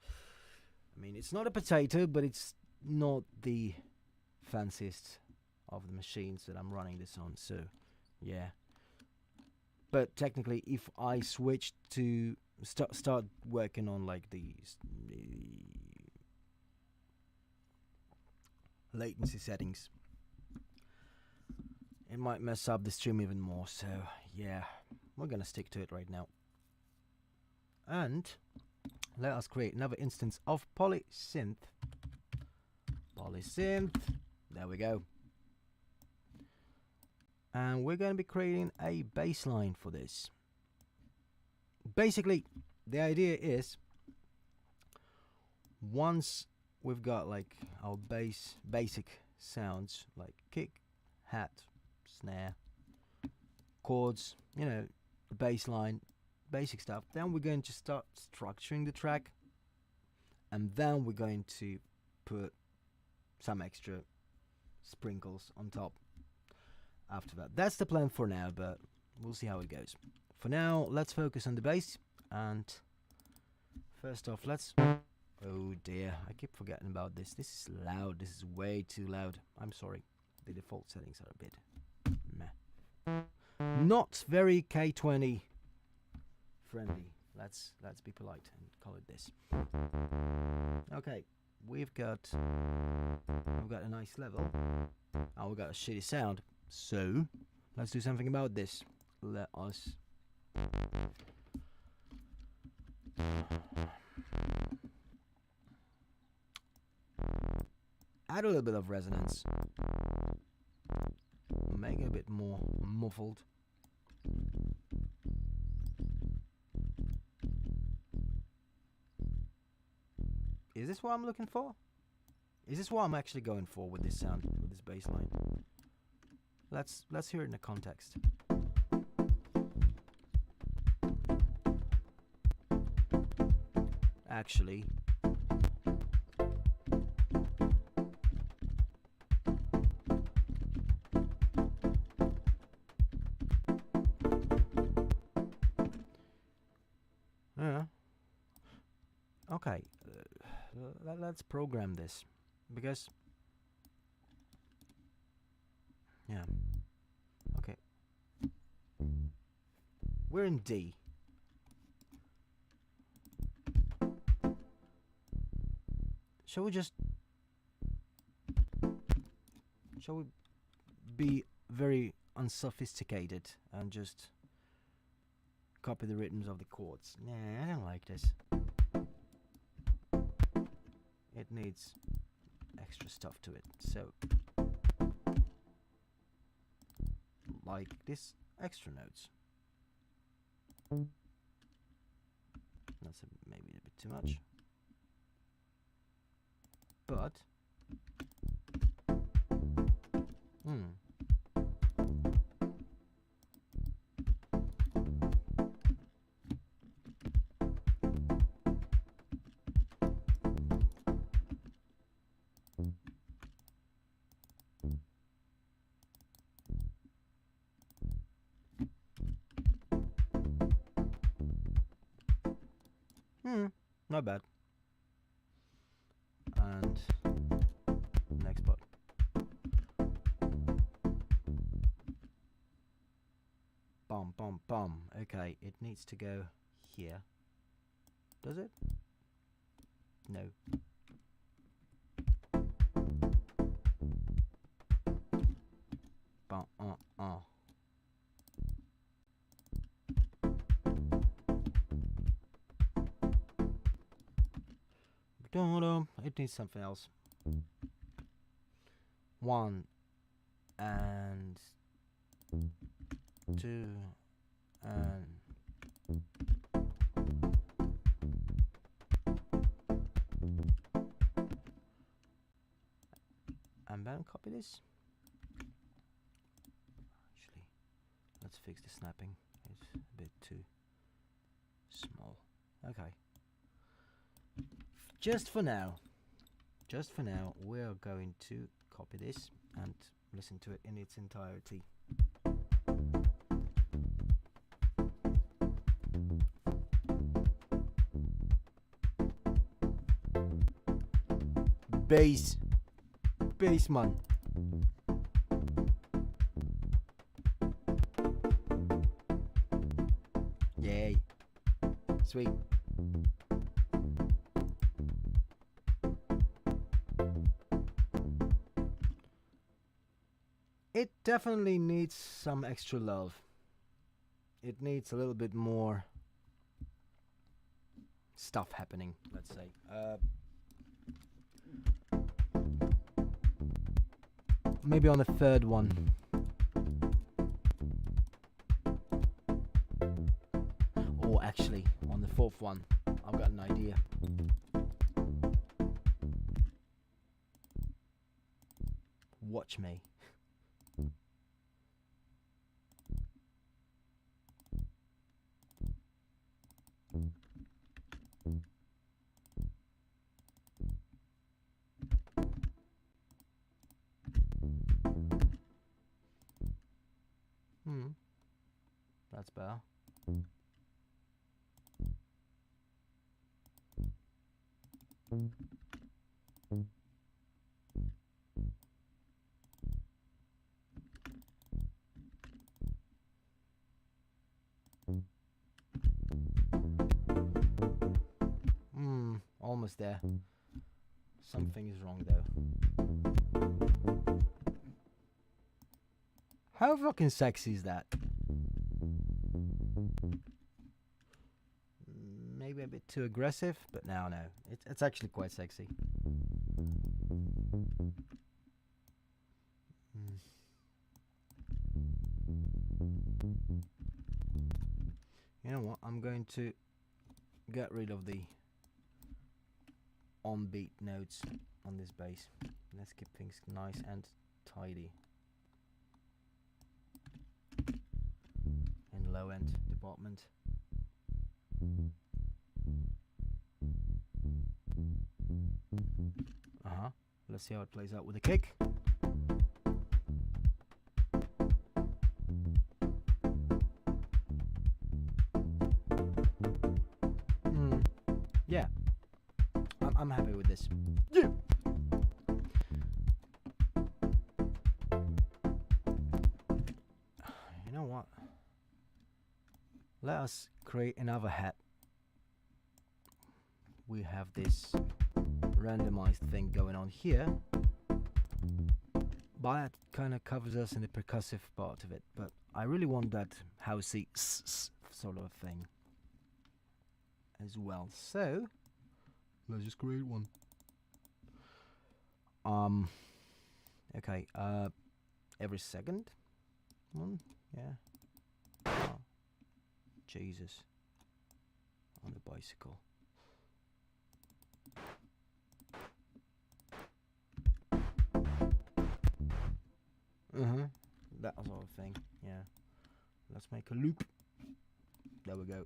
I mean, it's not a potato, but it's not the fanciest of the machines that I'm running this on, so yeah. But technically, if I switch to start working on like the latency settings, it might mess up the stream even more. So yeah, we're gonna stick to it right now. And let us create another instance of polysynth. There we go. And we're going to be creating a baseline for this. Basically, the idea is once we've got like our basic sounds like kick, hat, snare, chords, you know, the bass line, basic stuff, then we're going to start structuring the track, and then we're going to put some extra sprinkles on top after that. That's the plan for now, but we'll see how it goes. For now, let's focus on the bass, and first off, let's... Oh dear, I keep forgetting about this. This is loud. This is way too loud. I'm sorry. The default settings are a bit meh. Not very K20 friendly. Let's be polite and call it this. Okay, we've got a nice level. Oh, we've got a shitty sound. So let's do something about this. Let us add a little bit of resonance, make it a bit more muffled. Is this what I'm looking for? Is this what I'm actually going for with this sound, with this bass line? Let's hear it in the context. Actually, okay. let's program this, because yeah, okay, we're in D. Shall we be very unsophisticated and just copy the rhythms of the chords? Nah, I don't like this. It needs extra stuff to it. So, like this extra notes. That's maybe a bit too much. But not bad. And next part. Bum bum bum. Okay, it needs to go here. Does it? No. Bum It needs something else. 1 and 2 and then copy this. Actually, let's fix the snapping. It's a bit too small. Okay. Just for now, we're going to copy this and listen to it in its entirety. Bass man. Yay. Sweet. It definitely needs some extra love. It needs a little bit more stuff happening, let's say. Maybe on the third one. Or actually, on the fourth one. I've got an idea. Watch me. That's better. Almost there. Something is wrong though. How fucking sexy is that? Maybe a bit too aggressive, but no. It's actually quite sexy. You know what? I'm going to get rid of the on-beat notes on this bass. Let's keep things nice and tidy. In low-end department. Let's see how it plays out with a kick. Yeah, I'm happy. happy with this. Yeah. You know what? Let us create another hat. We have this randomized thing going on here, but that kind of covers us in the percussive part of it. But I really want that housey sort of thing as well. So let's just create one. Okay. Every second one. Yeah. Oh, Jesus. On the bicycle. That sort of thing. Yeah. Let's make a loop. There we go.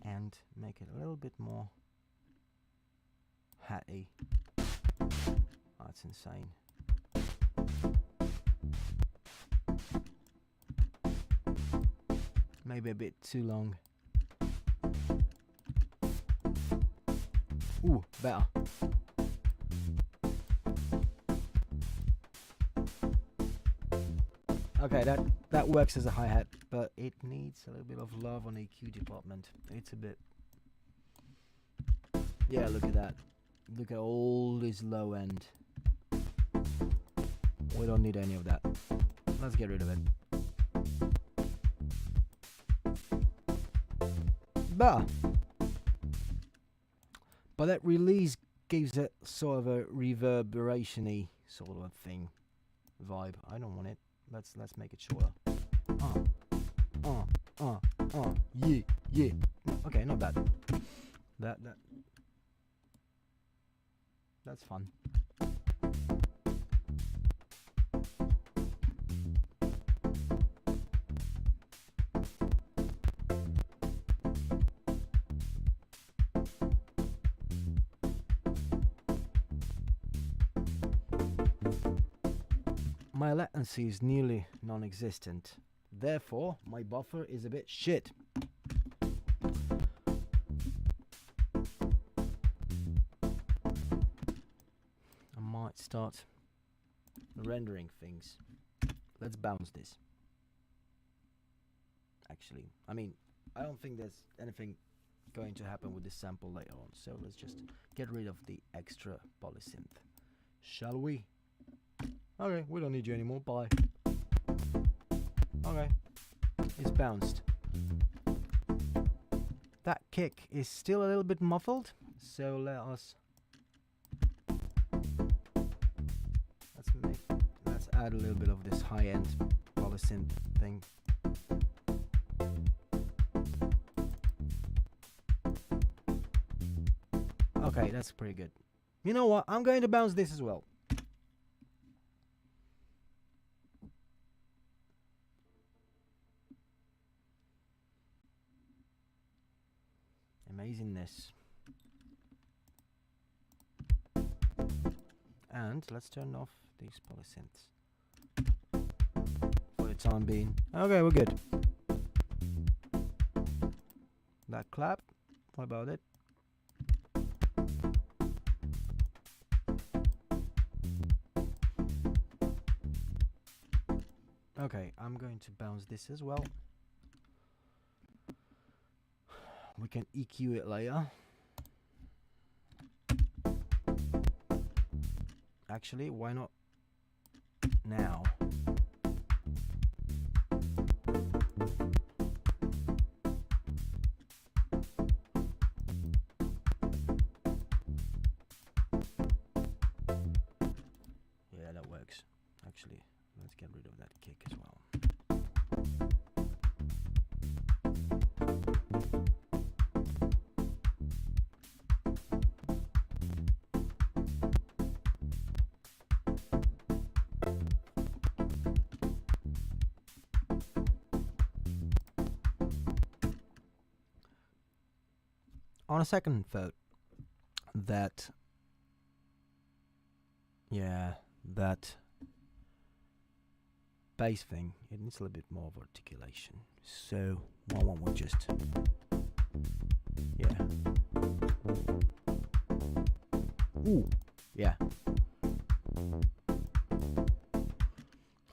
And make it a little bit more hatty. Oh, that's insane. Maybe a bit too long. Ooh, better. Okay, that works as a hi-hat, but it needs a little bit of love on the EQ department. It's a bit... Yeah, look at that. Look at all this low end. We don't need any of that. Let's get rid of it. But that release gives it sort of a reverberation-y sort of thing. Vibe. I don't want it. Let's make it shorter. Yeah. Okay, not bad. That's fun. My latency is nearly non-existent, therefore my buffer is a bit shit. I might start rendering things. Let's bounce this. Actually, I mean, I don't think there's anything going to happen with this sample later on, so let's just get rid of the extra polysynth. Shall we? Okay, we don't need you anymore, bye. Okay, it's bounced. That kick is still a little bit muffled, so let's add a little bit of this high-end polysynth thing. Okay, that's pretty good. You know what? I'm going to bounce this as well. Amazingness. And let's turn off these polysynths for the time being. Okay, we're good. That clap, what about it? Okay, I'm going to bounce this as well. We can EQ it later. Actually, why not now? Yeah, that works. Actually, let's get rid of that kick as well. On a second thought, that bass thing, it needs a little bit more of articulation. So why don't we just Yeah. Ooh, yeah.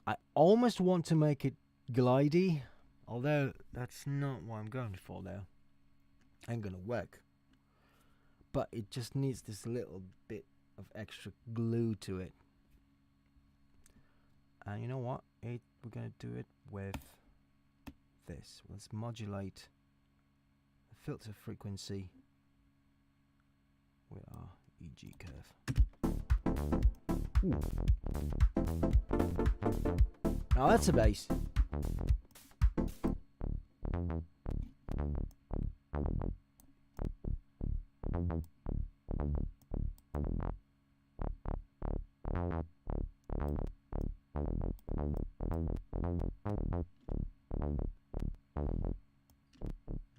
I almost want to make it glidey, although that's not what I'm going for though. Ain't gonna work. But it just needs this little bit of extra glue to it. And you know what? We're gonna do it with this. Let's modulate the filter frequency with our EG curve. Ooh. Now that's a bass.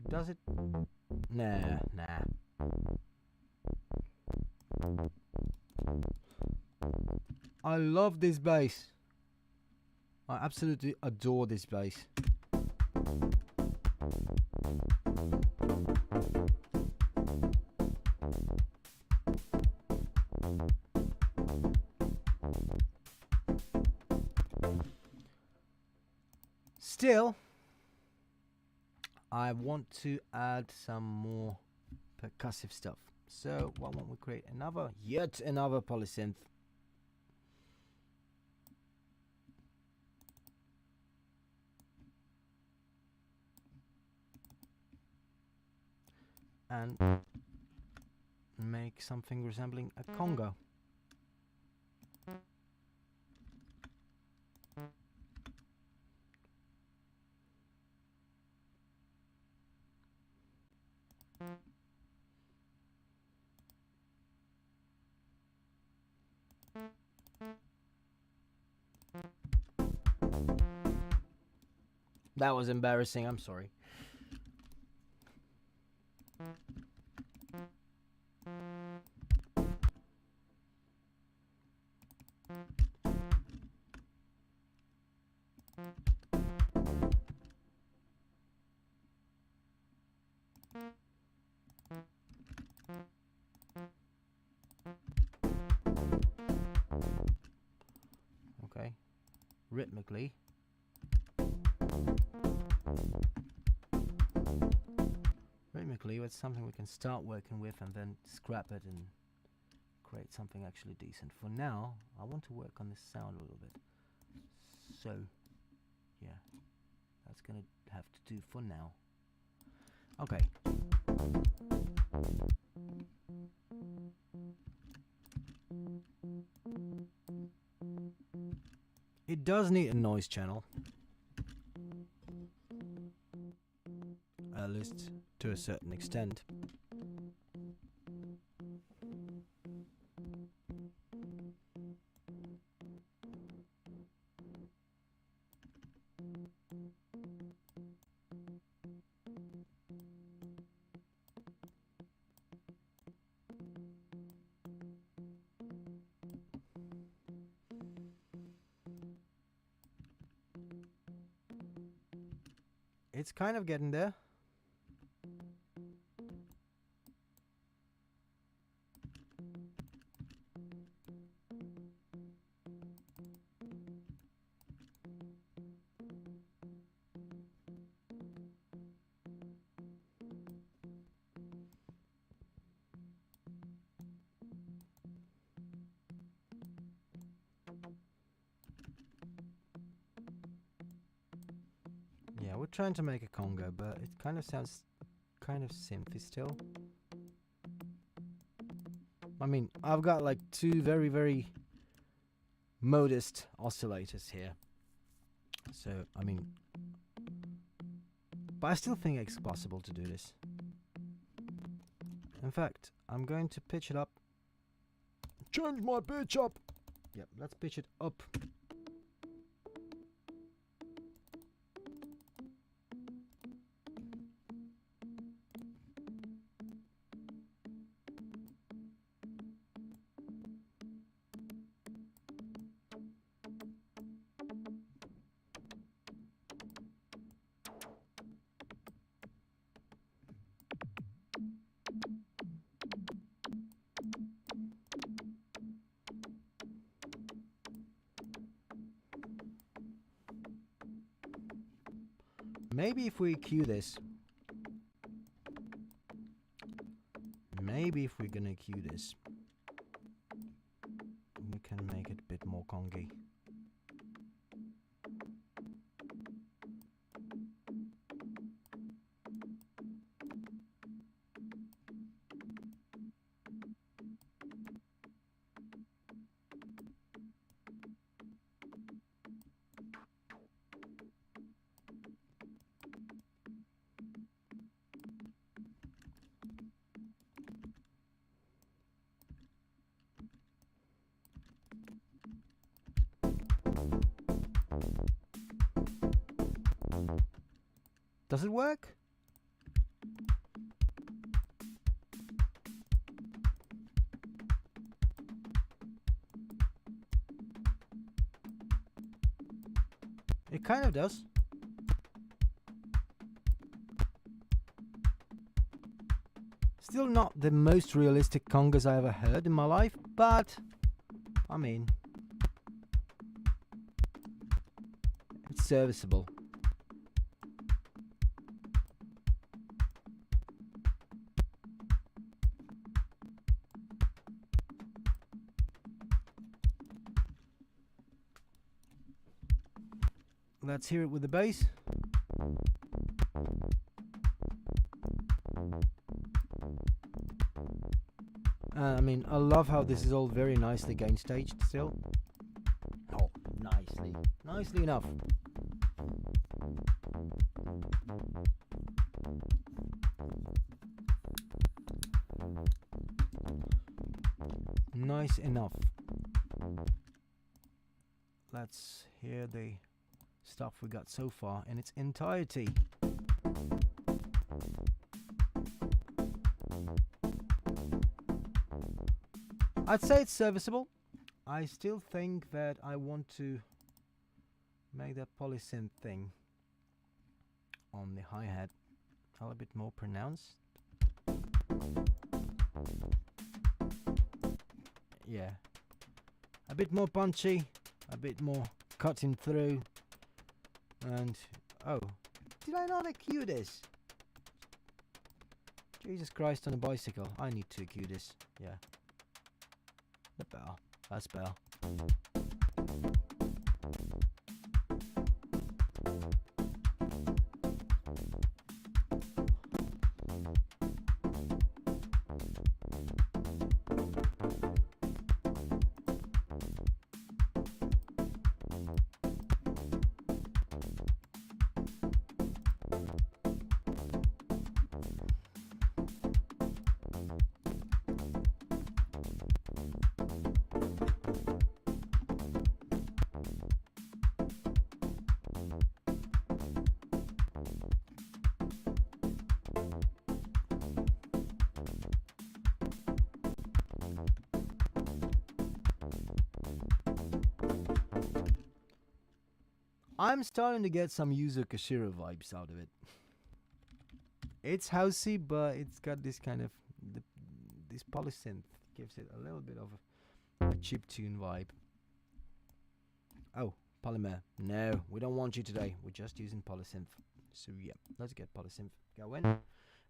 Does it? Nah. I love this bass. I absolutely adore this bass. Still, I want to add some more percussive stuff. So why don't we create yet another polysynth. And make something resembling a conga. That was embarrassing, I'm sorry. Okay, rhythmically. Rhythmically, it's something we can start working with and then scrap it and create something actually decent. For now, I want to work on this sound a little bit. So, yeah, that's gonna have to do for now. Okay. It does need a noise channel. At least to a certain extent. It's kind of getting there. Yeah, we're trying to make a conga, but it kind of sounds kind of synthy still. I mean, I've got like two very, very modest oscillators here. So, I mean, but I still think it's possible to do this. In fact, I'm going to pitch it up. Change my pitch up! Yep, let's pitch it up. Maybe if we cue this. Maybe if we're gonna cue this, we can make it a bit more congy. Does it work? It kind of does. Still not the most realistic congas I ever heard in my life, but I mean, it's serviceable. Let's hear it with the bass. I mean, I love how this is all very nicely gain staged still. Oh, nicely. Nicely enough. Nice enough. Let's hear the stuff we got so far in its entirety. I'd say it's serviceable. I still think that I want to make that polysynth thing on the hi-hat a little bit more pronounced. Yeah, a bit more punchy, a bit more cutting through. And oh, did I not cue this? Jesus Christ on a bicycle. I need to cue this. Yeah. The bell. That's bell. I'm starting to get some Yuzo Koshiro vibes out of it. It's housey, but it's got this kind of this polysynth gives it a little bit of a chiptune vibe. Oh, polymer. No, we don't want you today. We're just using polysynth. So yeah, let's get polysynth going.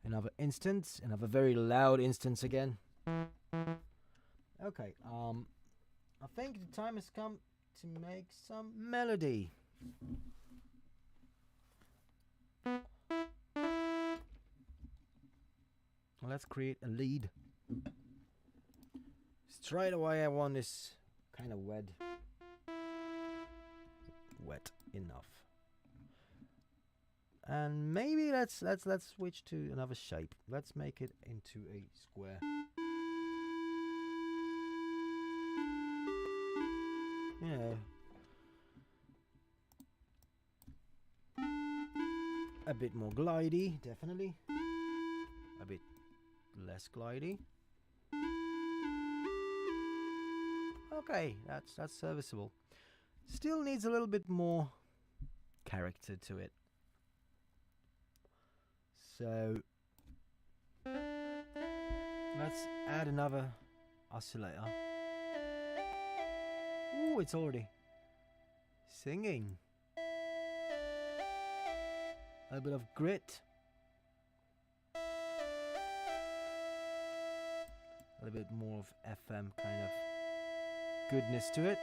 Another instance, another very loud instance again. Okay, I think the time has come to make some melody. Let's create a lead. Straight away I want this kind of wet enough. And maybe let's switch to another shape. Let's make it into a square. Yeah. A bit more glidey, definitely. A bit less glidey. Okay, that's serviceable. Still needs a little bit more character to it. So let's add another oscillator. Ooh, it's already singing. a little bit of grit, a little bit more of FM kind of goodness to it.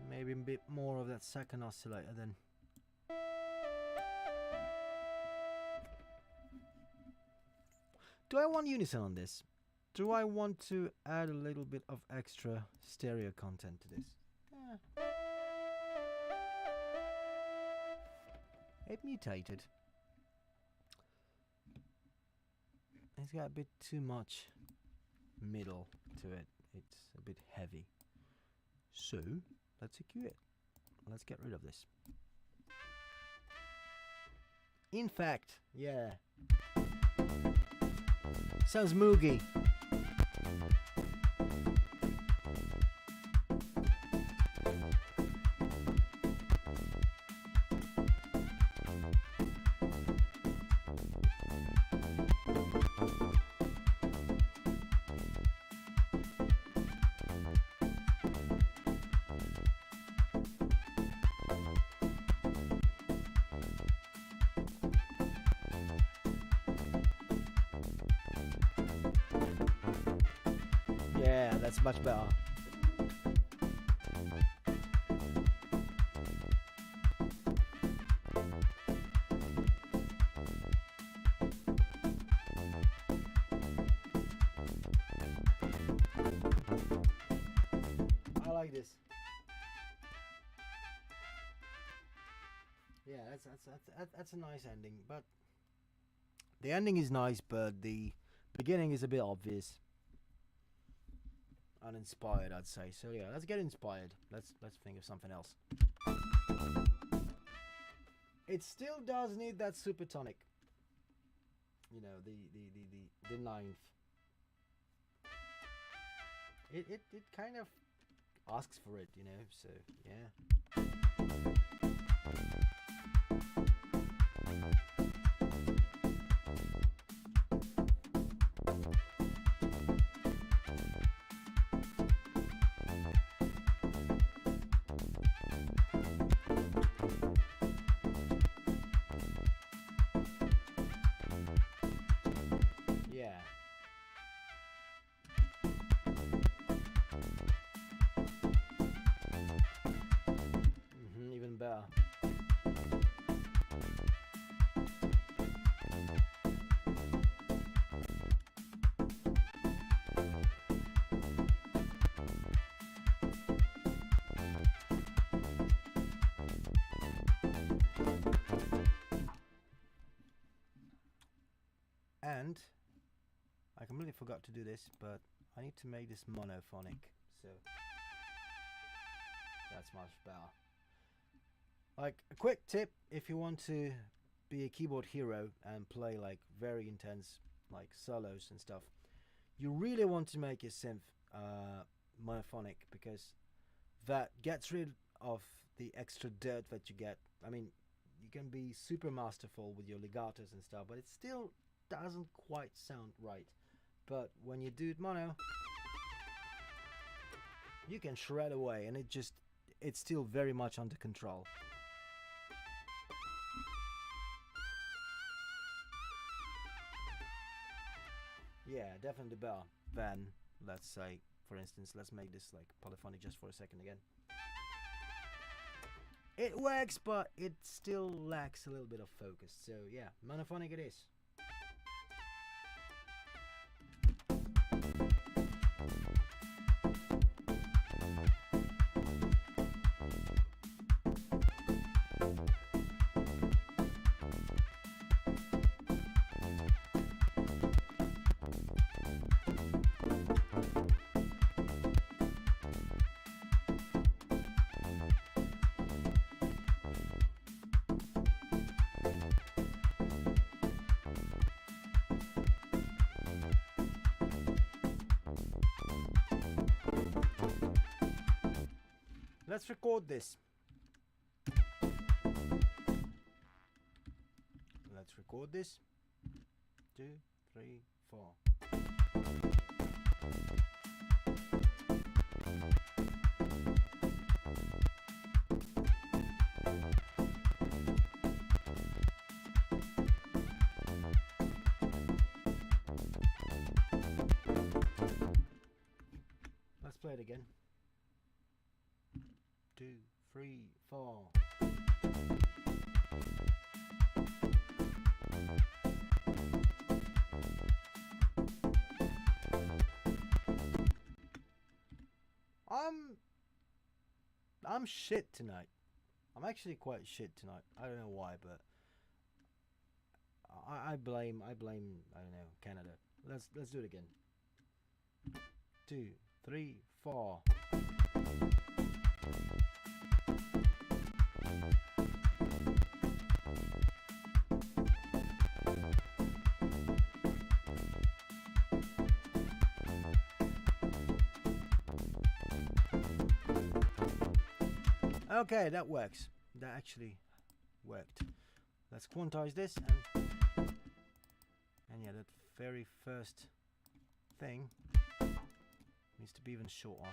Maybe a bit more of that second oscillator then. Do I want unison on this? Do I want to add a little bit of extra stereo content to this? It mutated. It's got a bit too much middle to it. It's a bit heavy. So let's EQ it. Let's get rid of this. In fact, yeah. Sounds moogie. Yeah, that's much better. I like this. Yeah, that's a nice ending, but the ending is nice, but the beginning is a bit obvious. Uninspired, I'd say. So yeah, let's get inspired. Let's think of something else. It still does need that supertonic. You know, the ninth. It kind of asks for it, you know. So yeah. Yeah. Even better. And I completely forgot to do this, but I need to make this monophonic, so that's much better. Like a quick tip, if you want to be a keyboard hero and play like very intense like solos and stuff, you really want to make your synth monophonic, because that gets rid of the extra dirt that you get. I mean, you can be super masterful with your legatos and stuff, but it still doesn't quite sound right. But when you do it mono, you can shred away, and it's still very much under control. Yeah, definitely better than, let's say, for instance, let's make this like polyphonic just for a second again. It works, but it still lacks a little bit of focus. So yeah, monophonic it is. Let's record this. Let's record this. 2, 3, 4. Let's play it again. 2, 3, 4. I'm shit tonight. I'm actually quite shit tonight. I don't know why, but I blame I don't know, Canada. Let's do it again. 2, 3, 4. Okay, that works. That actually worked. Let's quantize this and yeah, that very first thing needs to be even shorter.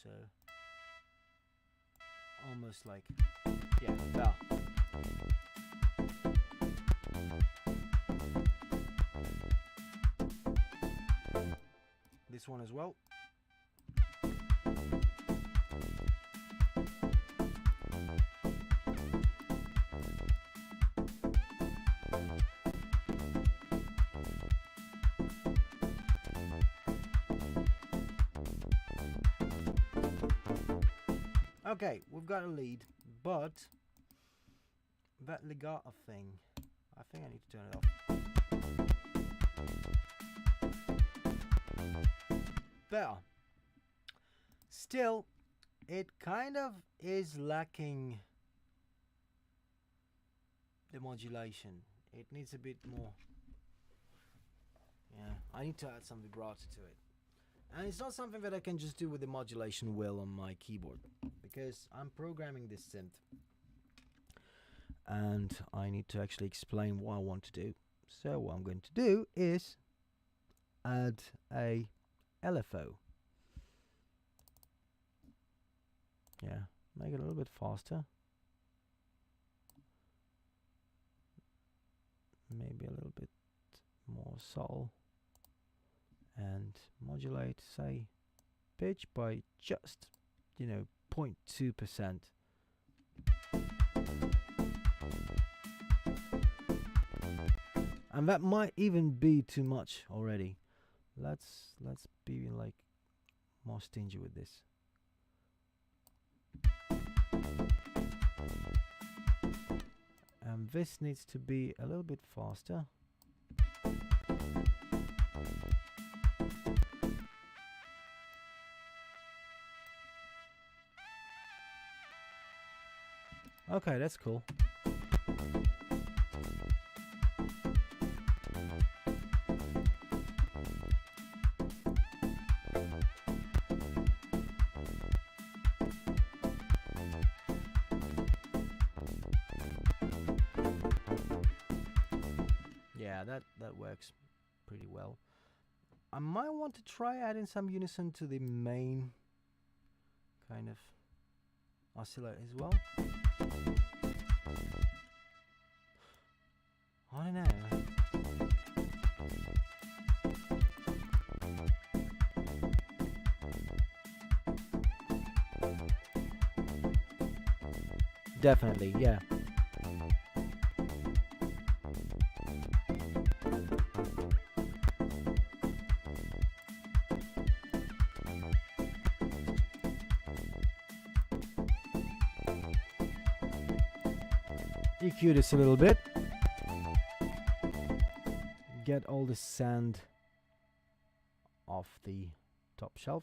So almost like, yeah, bell. This one as well. Okay, we've got a lead, but that legato thing, I think I need to turn it off. Better. Still, it kind of is lacking the modulation. It needs a bit more. Yeah, I need to add some vibrato to it. And it's not something that I can just do with the modulation wheel on my keyboard, because I'm programming this synth and I need to actually explain what I want to do. So what I'm going to do is add a LFO. Yeah, make it a little bit faster. Maybe a little bit more subtle. And modulate, say, pitch by just, 0.2%. And that might even be too much already. Let's be like more stingy with this. And this needs to be a little bit faster. Okay, that's cool. Yeah, that works pretty well. I might want to try adding some unison to the main kind of oscillator as well. I don't know. Definitely, yeah. EQ this a little bit. Get all the sand off the top shelf.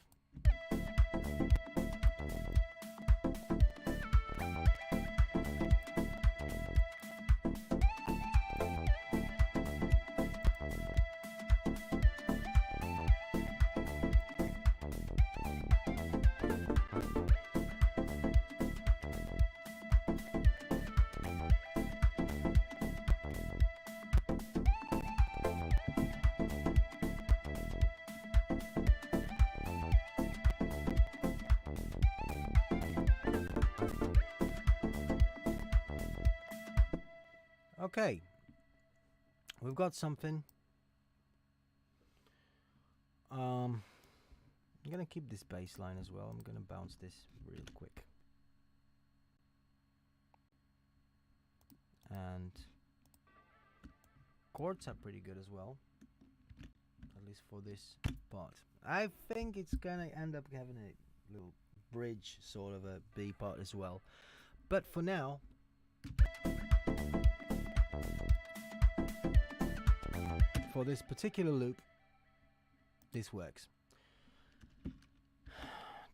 Okay, we've got something. I'm gonna keep this bass line as well. I'm gonna bounce this real quick. And chords are pretty good as well, at least for this part. I think it's gonna end up having a little bridge, sort of a B part as well. But for now, for this particular loop, this works.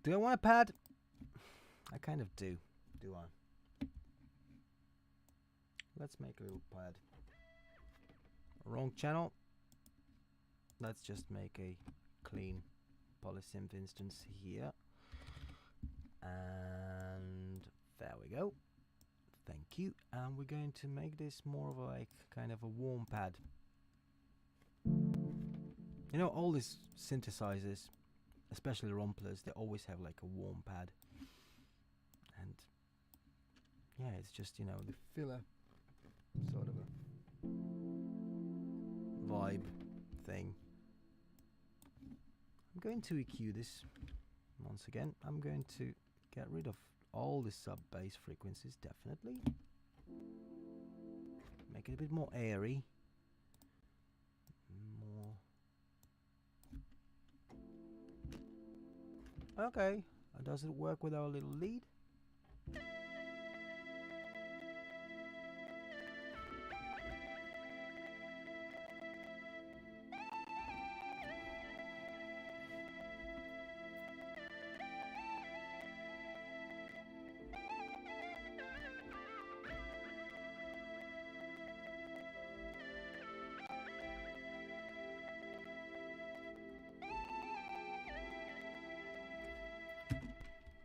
Do I want a pad? I kind of do I? Let's make a little pad. Wrong channel. Let's just make a clean polysynth instance here. And there we go. Thank you. And we're going to make this more of a, like, kind of a warm pad. You know, all these synthesizers, especially Romplers, they always have like a warm pad. And yeah, it's just, you know, the filler sort of a vibe thing. I'm going to EQ this once again. I'm going to get rid of all the sub bass frequencies, definitely. Make it a bit more airy. More. Okay, does it work with our little lead?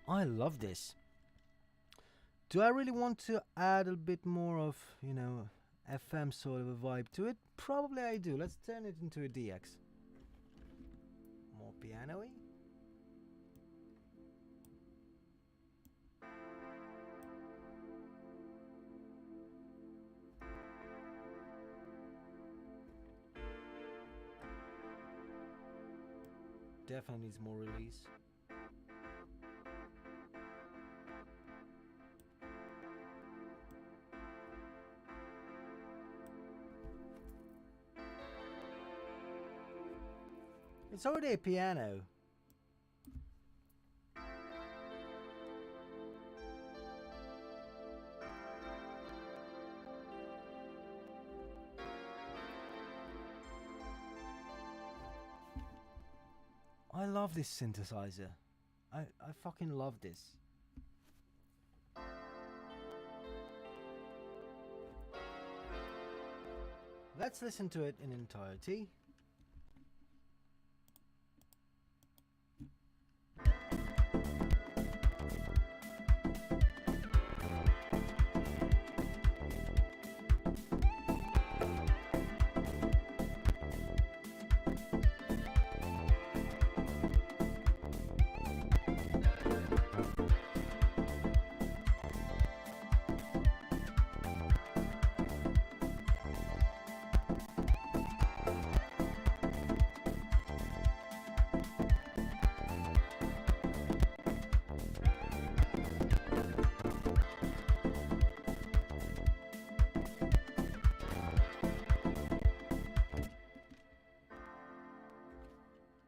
I love this. Do I really want to add a bit more of, you know, FM sort of a vibe to it? Probably I do. Let's turn it into a DX. More piano-y. Definitely needs more release. It's already a piano. I love this synthesizer. I fucking love this. Let's listen to it in entirety.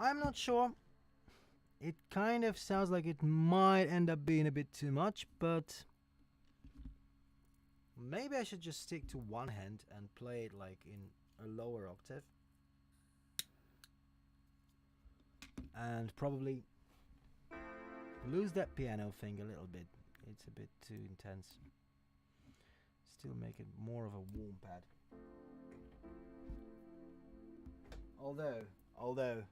I'm not sure. It kind of sounds like it might end up being a bit too much, but maybe I should just stick to one hand and play it like in a lower octave. And probably lose that piano thing a little bit. It's a bit too intense. Still make it more of a warm pad. Although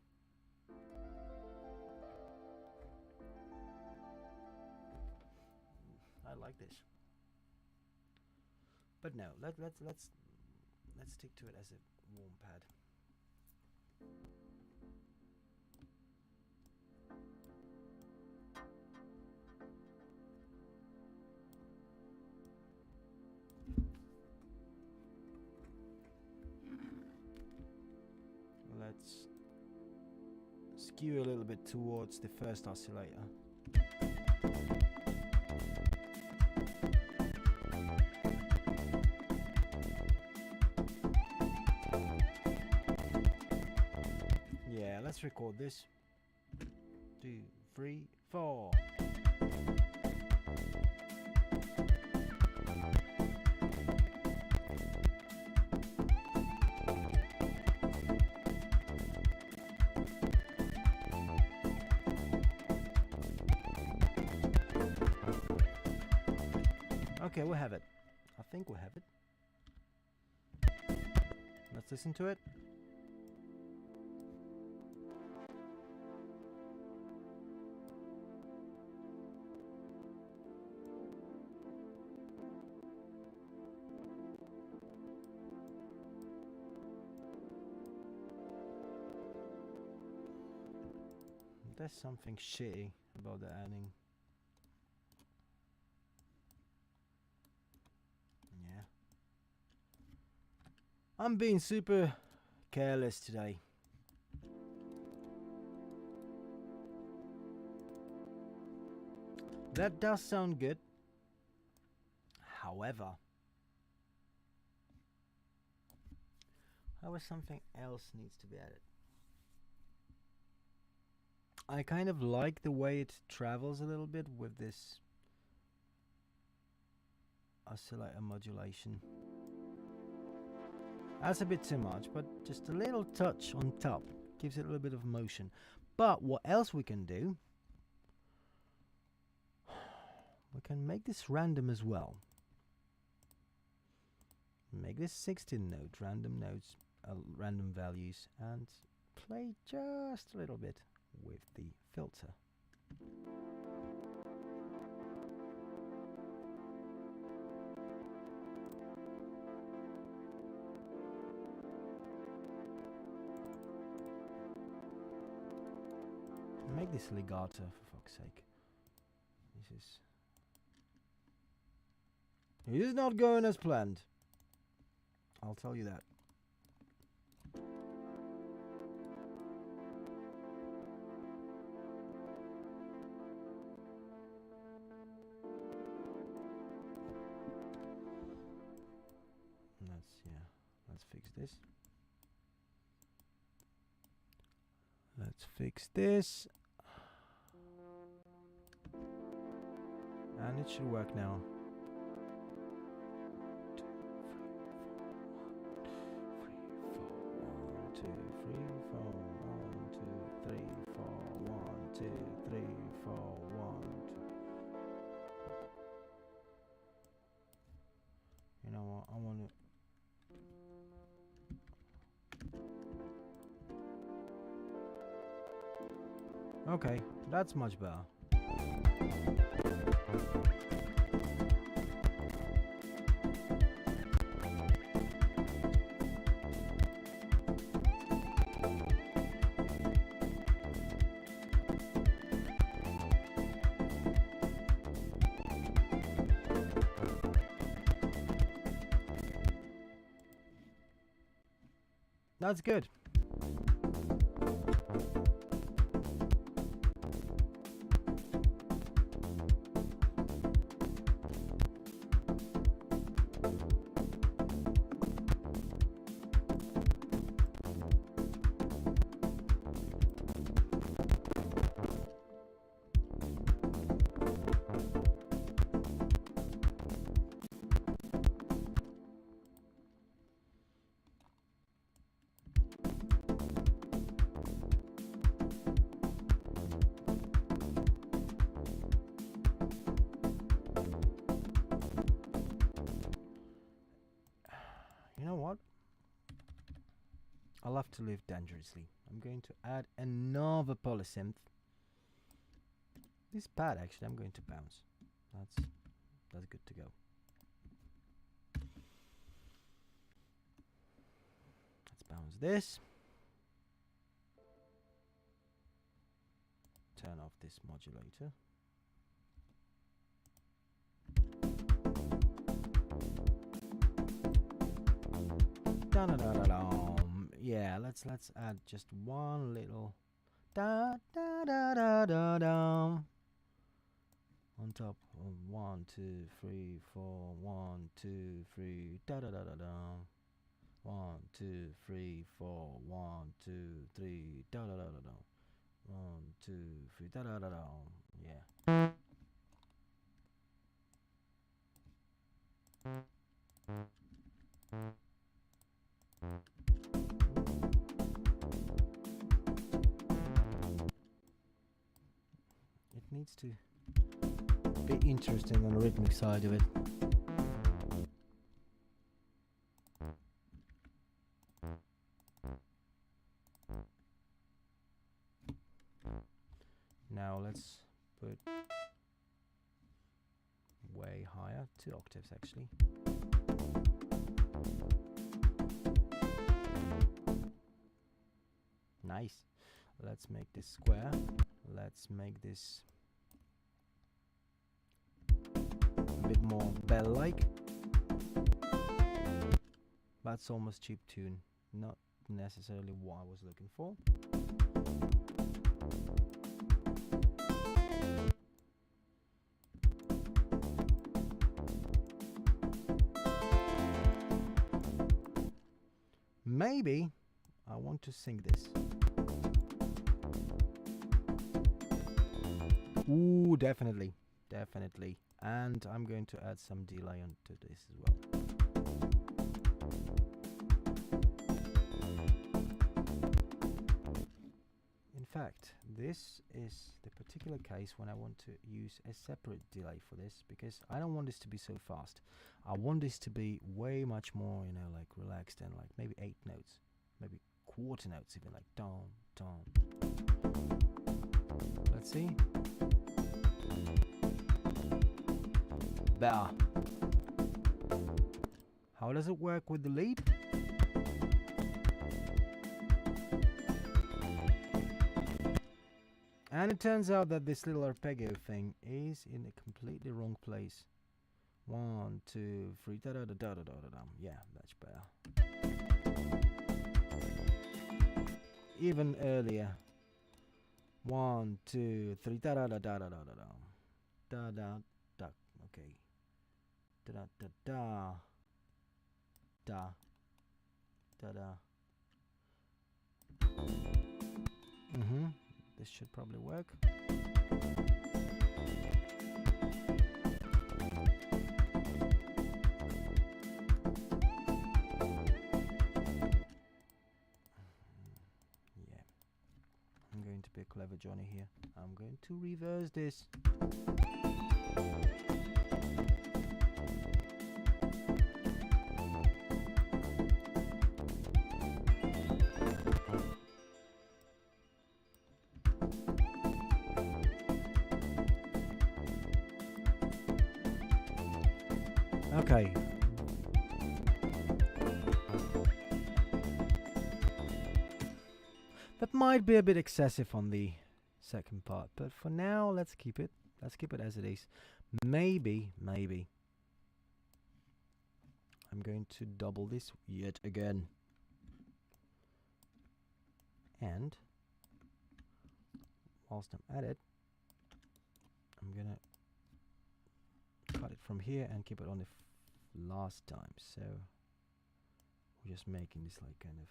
I like this, but no. Let's stick to it as a warm pad. skew a little bit towards the first oscillator. Yeah, let's record this. 2, 3, 4. Okay, we have it. I think we have it. Let's listen to it. There's something shitty about the adding. Yeah. I'm being super careless today. That does sound good. However, something else needs to be added. I kind of like the way it travels a little bit with this oscillator modulation. That's a bit too much, but just a little touch on top gives it a little bit of motion. But what else we can do? We can make this random as well. Make this 16 note random notes, random values, and play just a little bit with the filter. Make this legato, for fuck's sake. This is not going as planned. I'll tell you that. Let's fix this. Let's fix this. And it should work now. 2, 3, 4, 1, 2, 3, 4, 1, 2, 3, 4, 1, 2, 3, 4, 1, 2. You know what? I want to. Okay, that's much better. That's good. You know what? I'll have to live dangerously. I'm going to add another polysynth. This pad actually I'm going to bounce. That's good to go. Let's bounce this. Turn off this modulator. Da-da-da-da-dum. Yeah, let's add just one little Da da da da da da. On top. 1, 2, 3, 4. 1, 2, 3. Da da da da da. 1, 2, 3, 4. 1, 2, 3. Da da da da da. 1, 2, 3. Da da da da. Yeah. It needs to be interesting on the rhythmic side of it. Now let's put way higher, 2 octaves actually. Nice. Let's make this square. Let's make this a bit more bell-like. That's almost cheap tune, not necessarily what I was looking for. Maybe I want to sing this. Ooh, definitely, definitely. And I'm going to add some delay onto this as well. In fact, this is the particular case when I want to use a separate delay for this, because I don't want this to be so fast. I want this to be way much more, you know, like relaxed, and like maybe 8 notes, maybe quarter notes, even like dum dum. Let's see. Better. How does it work with the lead? And it turns out that this little arpeggio thing is in a completely wrong place. 1, 2, 3, da da da da da da da. Yeah, that's better. Even earlier. 1, 2, 3, da da da da da da da da. Da da da. Okay. Da da da da. Da. Da da. This should probably work. Yeah. I'm going to be a clever Johnny here. I'm going to reverse this. Okay. That might be a bit excessive on the second part, but for now, let's keep it. Let's keep it as it is. Maybe I'm going to double this yet again. And whilst I'm at it, I'm gonna cut it from here and keep it on the last time. So we're just making this like kind of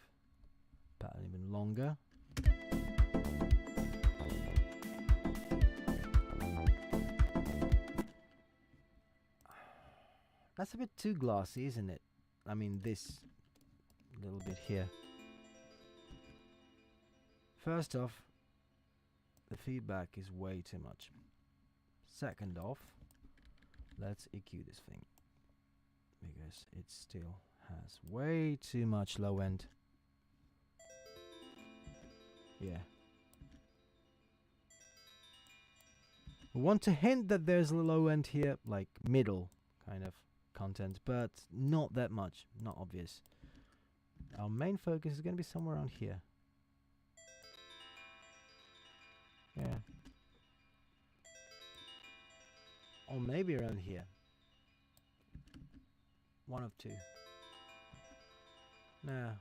pattern even longer. That's a bit too glossy, isn't it? I mean, this little bit here. First off, the feedback is way too much. Second off, let's EQ this thing, because it still has way too much low end. Yeah. We want to hint that there's a low end here, like middle kind of content, but not that much, not obvious. Our main focus is going to be somewhere around here. Yeah. Or maybe around here. One of two. No.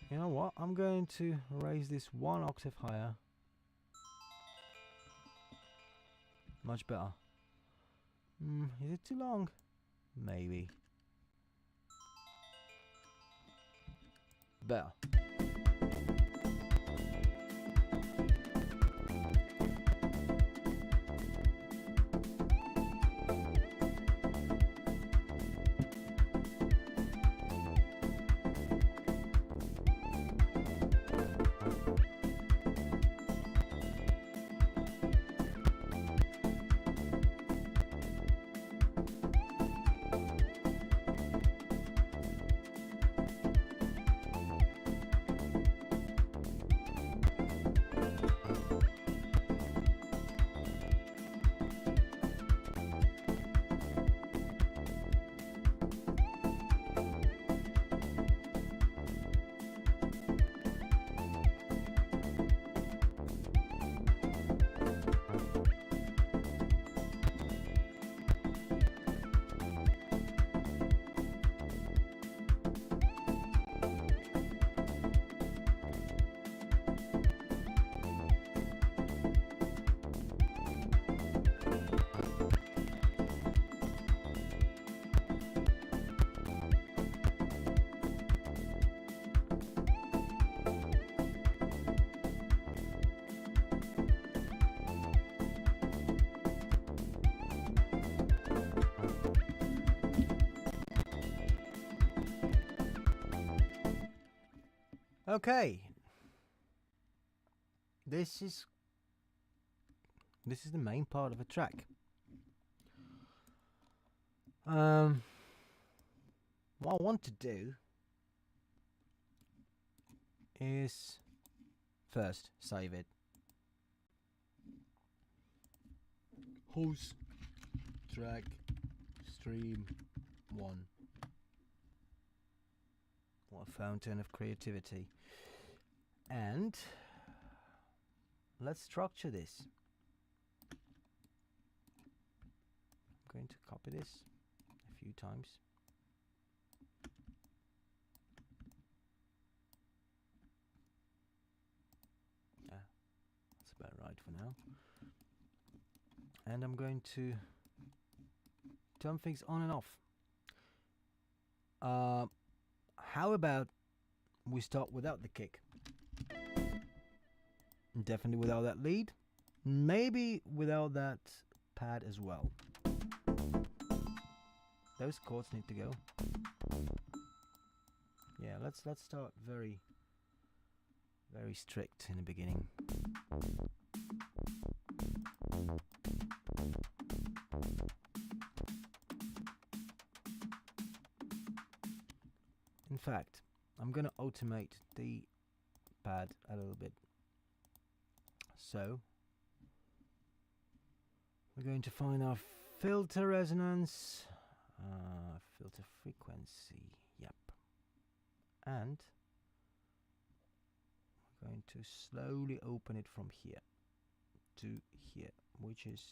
You know what? I'm going to raise this 1 octave higher. Much better. Is it too long? Maybe. Better. Okay. This is the main part of a track. What I want to do is first save it. Host track stream 1. What a fountain of creativity. And let's structure this. I'm going to copy this a few times. That's about right for now. And I'm going to turn things on and off. How about we start without the kick? Definitely without that lead. Maybe without that pad as well. Those chords need to go. Yeah, let's start very strict in the beginning. In fact, I'm going to automate the pad a little bit. So we're going to find our filter resonance, filter frequency, yep. And we're going to slowly open it from here to here, which is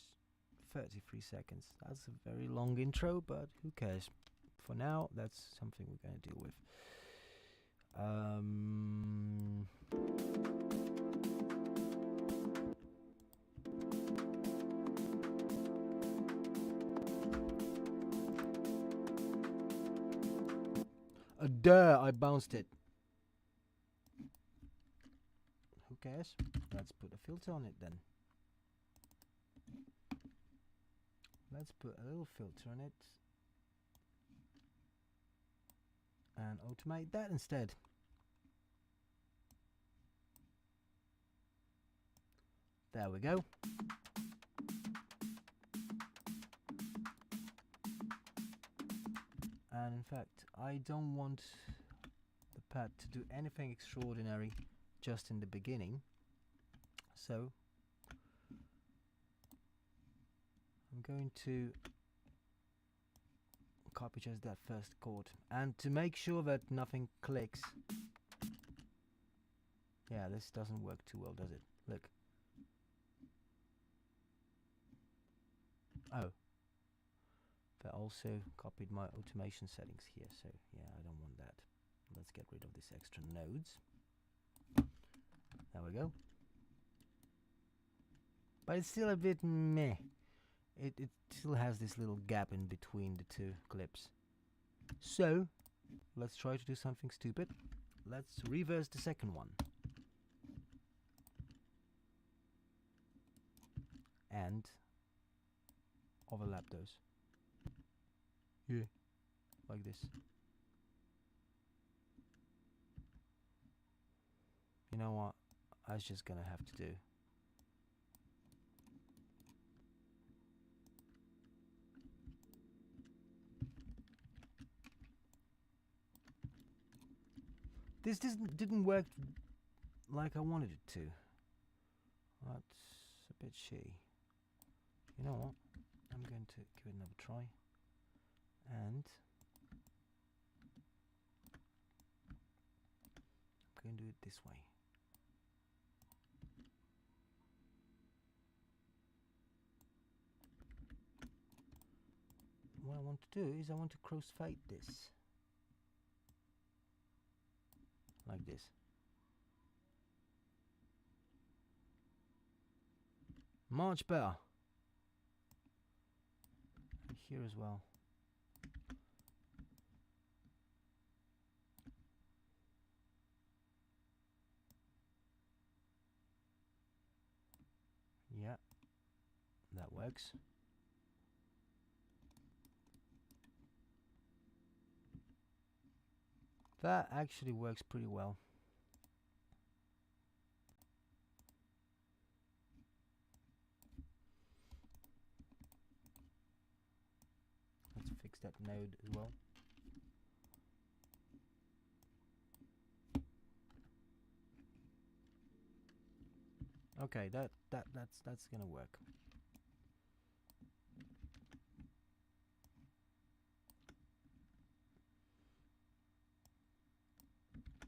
33 seconds. That's a very long intro, but who cares? For now, that's something we're going to deal with. Duh, I bounced it. Who cares? Let's put a filter on it then. Let's put a little filter on it. And automate that instead. There we go. And in fact, I don't want the pad to do anything extraordinary just in the beginning. So I'm going to copy just that first chord, and to make sure that nothing clicks. Yeah, this doesn't work too well, does it? Look. Oh, that also copied my automation settings here, so yeah, I don't want that. let's get rid of these extra nodes. There we go. But it's still a bit meh. It still has this little gap in between the two clips. So let's try to do something stupid. Let's reverse the second one. And overlap those. Yeah, like this. You know what? I was just gonna have to do. This didn't work like I wanted it to. That's a bit shitty. You know what? I'm going to give it another try. And I'm going to do it this way. What I want to do is I want to crossfade this. Like this. Much better. And here as well. Yeah, that works. That actually works pretty well. Let's fix that node as well. Okay, that's gonna work.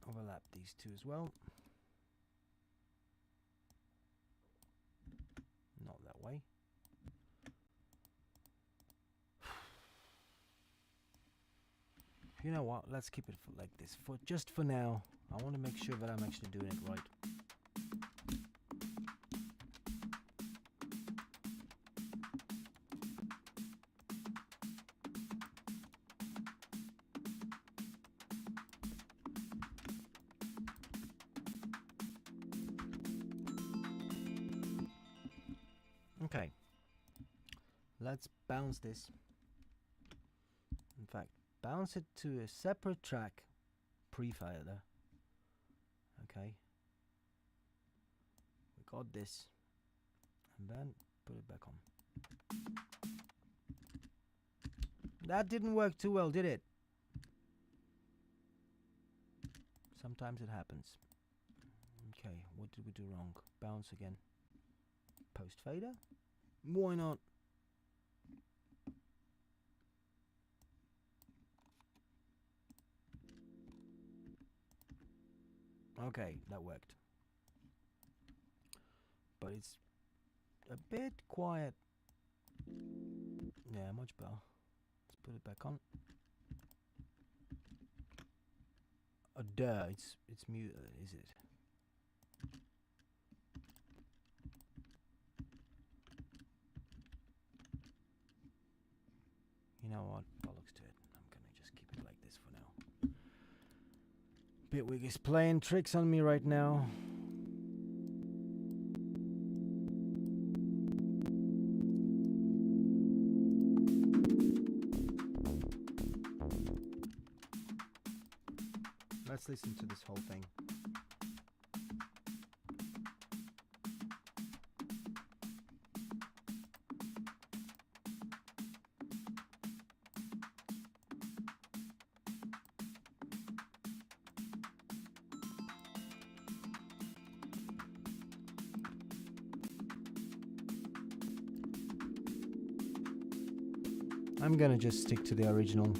Overlap these two as well. Not that way. You know what? Let's keep it like this for just for now. I want to make sure that I'm actually doing it right. Okay, let's bounce this. In fact, bounce it to a separate track pre-fader. Okay, we got this, and then put it back on. That didn't work too well, did it? Sometimes it happens. Okay, what did we do wrong? Bounce again. Post fader? Why not? Okay, that worked. But it's a bit quiet. Yeah, much better. Let's put it back on. Oh, duh, it's muted, is it? You know what? Bollocks to it. I'm gonna just keep it like this for now. Bitwig is playing tricks on me right now. Let's listen to this whole thing. I'm gonna just stick to the original.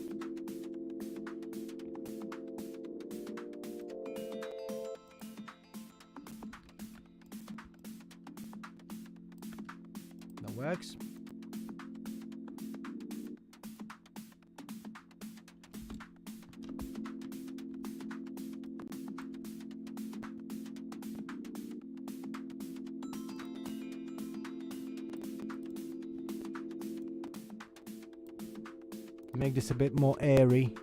That works. Make this a bit more airy.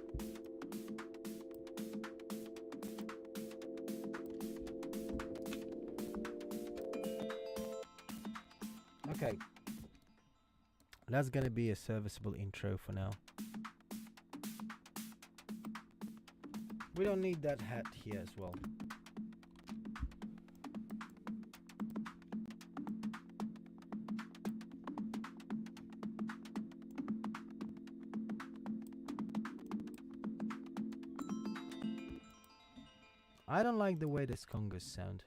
Okay. That's gonna be a serviceable intro for now. We don't need that hat here as well. I don't like the way this congas sound.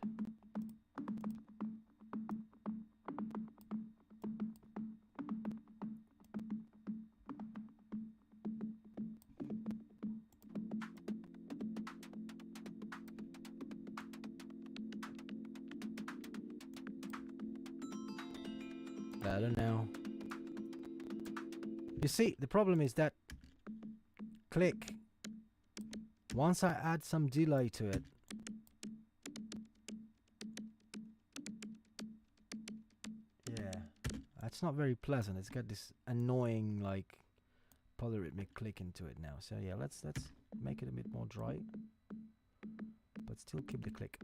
Better now. You see, the problem is that click. Once I add some delay to it, yeah, that's not very pleasant. It's got this annoying like polyrhythmic click into it now. So yeah, let's make it a bit more dry, but still keep the click.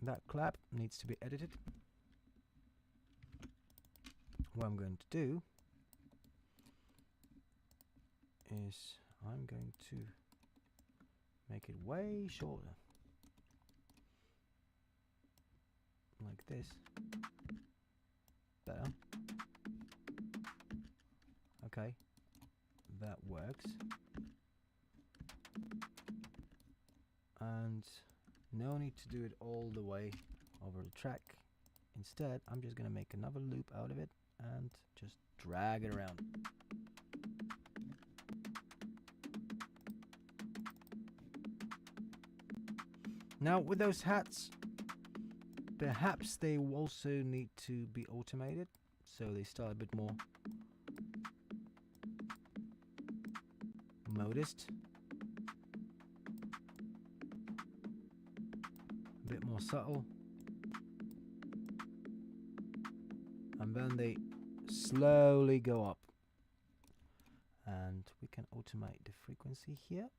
That clap needs to be edited. What I'm going to do is I'm going to make it way shorter, like this. Better. Okay, that works. And no need to do it all the way over the track. Instead, I'm just gonna make another loop out of it and just drag it around. Now with those hats, perhaps they also need to be automated, so they start a bit more modest, a bit more subtle. And then they slowly go up, and we can automate the frequency here,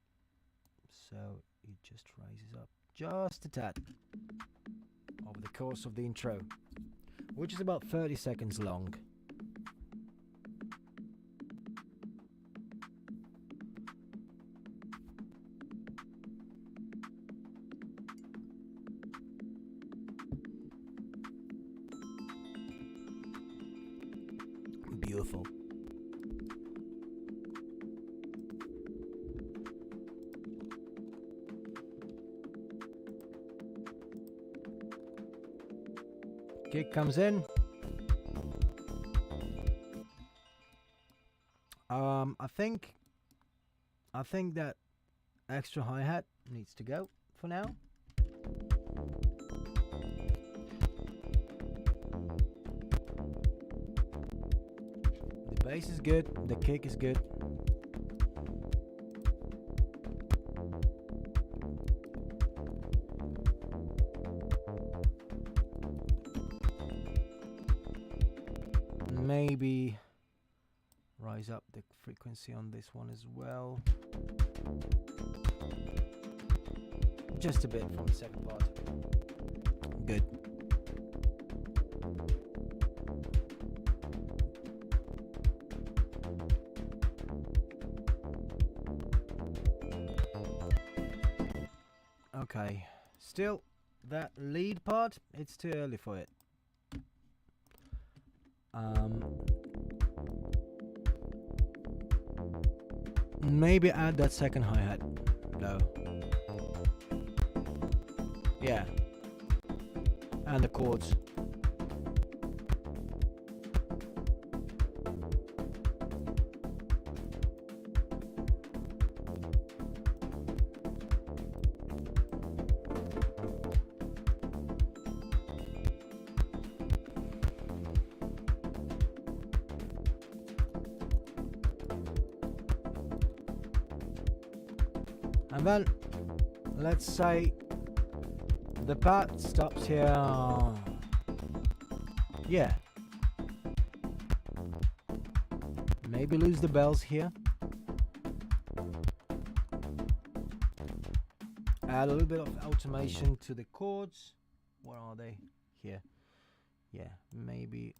so it just rises up just a tad over the course of the intro, which is about 30 seconds long. Beautiful. Kick comes in. I think that extra hi-hat needs to go for now. The bass is good, the kick is good. Maybe rise up the frequency on this one as well. Just a bit from the second part. Good. Okay, still that lead part, it's too early for it. Maybe add that second hi-hat though. Yeah. And the chords. And then let's say The part stops here. Yeah. Maybe lose the bells here. Add a little bit of automation to the chords. Where are they? Here. Yeah, maybe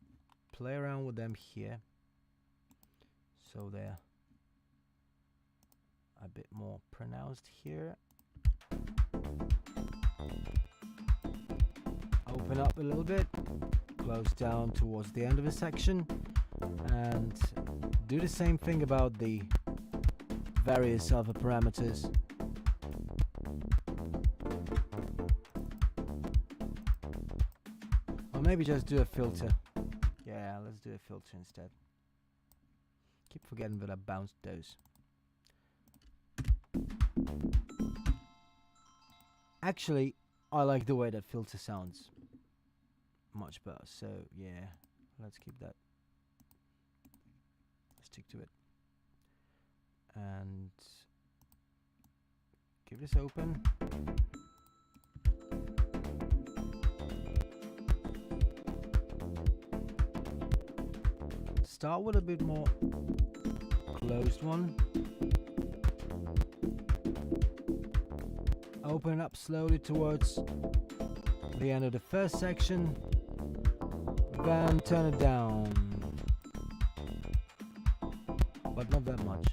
play around with them here. So they're a bit more pronounced here. Open up a little bit. Close down towards the end of the section. And do the same thing about the various other parameters. Or maybe just do a filter. Yeah, let's do a filter instead. Keep forgetting that I bounced those. Actually, I like the way that filter sounds much better. So yeah, let's keep that. Stick to it. And keep this open. Start with a bit more closed one. Open it up slowly towards the end of the first section. Then turn it down. But not that much.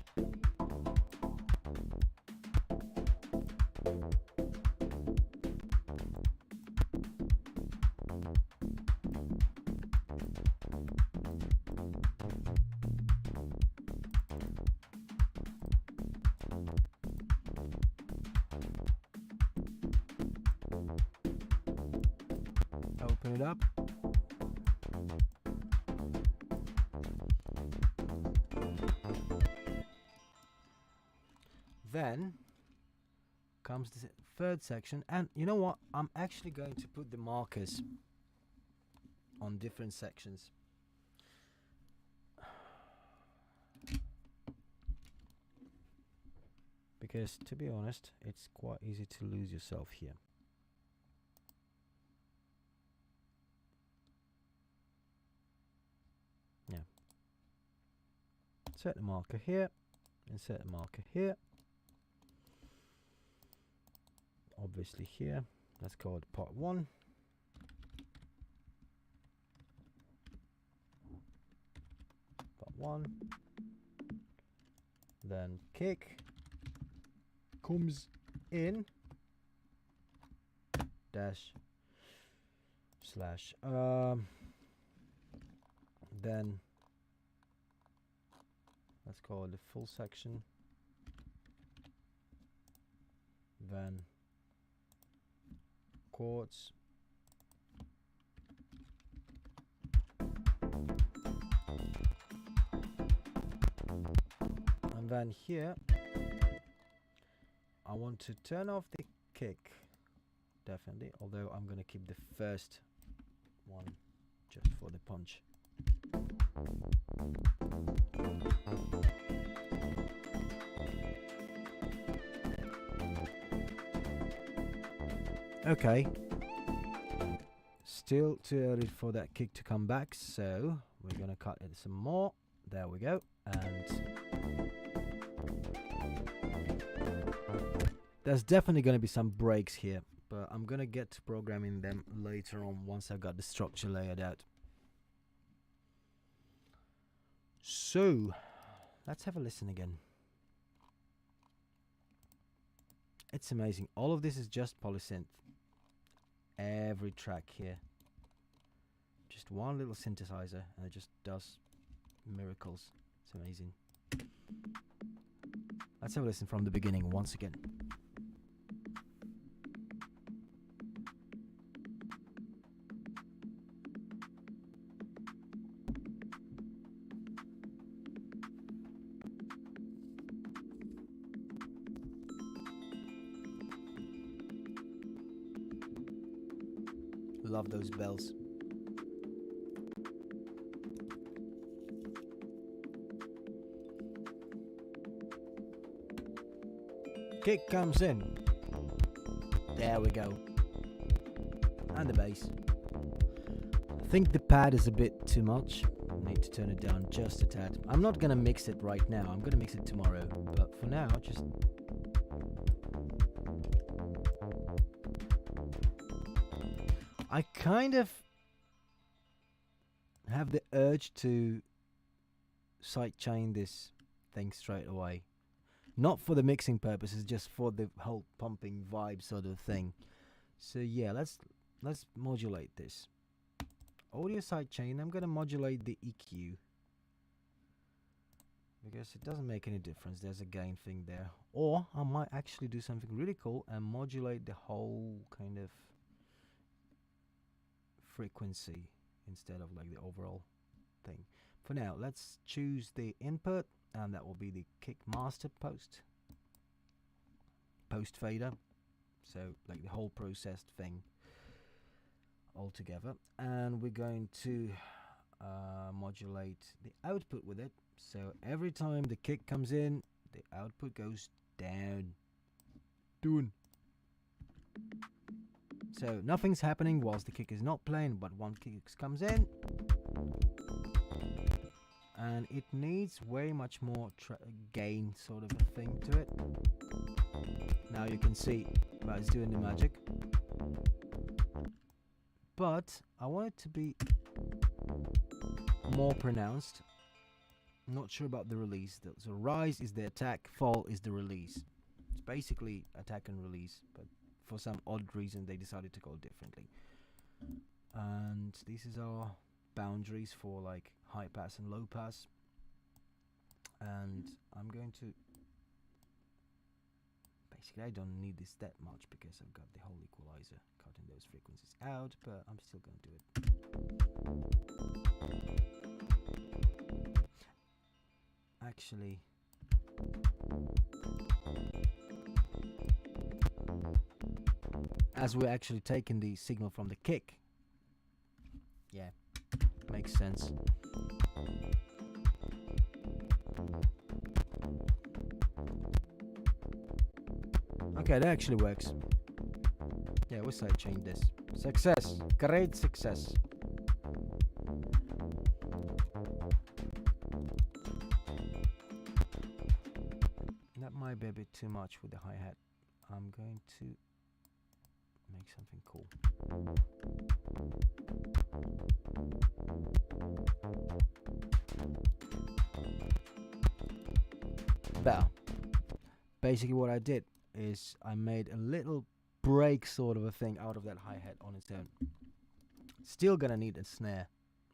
Open it up. Then comes the third section, and you know what? I'm actually going to put the markers on different sections. Because to be honest, it's quite easy to lose yourself here. Yeah. Set the marker here, and set the marker here. Obviously here, let's call it part 1. Part 1. Then kick comes in dash slash then let's call it the full section, then chords, and then here I want to turn off the kick, definitely, although I'm gonna keep the first one just for the punch. Okay, still too early for that kick to come back, so we're gonna cut it some more. There we go. And there's definitely gonna be some breaks here, but I'm gonna get to programming them later on once I've got the structure layered out. So let's have a listen again. It's amazing. All of this is just polysynth. Every track here, just one little synthesizer, and it just does miracles. It's amazing. Let's have a listen from the beginning once again. Love those bells. Kick comes in. There we go. and the bass. I think the pad is a bit too much. I need to turn it down just a tad. I'm not gonna mix it right now. I'm gonna mix it tomorrow. But for now, just... I kind of have the urge to sidechain this thing straight away. Not for the mixing purposes, just for the whole pumping vibe sort of thing. So yeah, let's modulate this. Audio sidechain, I'm gonna modulate the EQ. Because it doesn't make any difference, there's a gain thing there. Or I might actually do something really cool and modulate the whole kind of frequency instead of like the overall thing. For now, let's choose the input, and that will be the kick master post fader, so like the whole processed thing all together. And we're going to modulate the output with it, so every time the kick comes in, the output goes down. So nothing's happening whilst the kick is not playing, but one kick comes in, and it needs way much more gain sort of a thing to it. Now you can see that it's doing the magic, but I want it to be more pronounced. I'm not sure about the release. So rise is the attack, fall is the release. It's basically attack and release, but for some odd reason they decided to go differently. And this is our boundaries for like high pass and low pass. And I'm going to... Basically I don't need this that much because I've got the whole equalizer cutting those frequencies out, but I'm still going to do it. Actually... as we're actually taking the signal from the kick. Yeah, makes sense. Okay, that actually works. Yeah, we'll sidechain this. Success! Great success! That might be a bit too much with the hi-hat. I'm going to make something cool. Well, basically what I did is I made a little break sort of a thing out of that hi-hat on its own. Still gonna need a snare.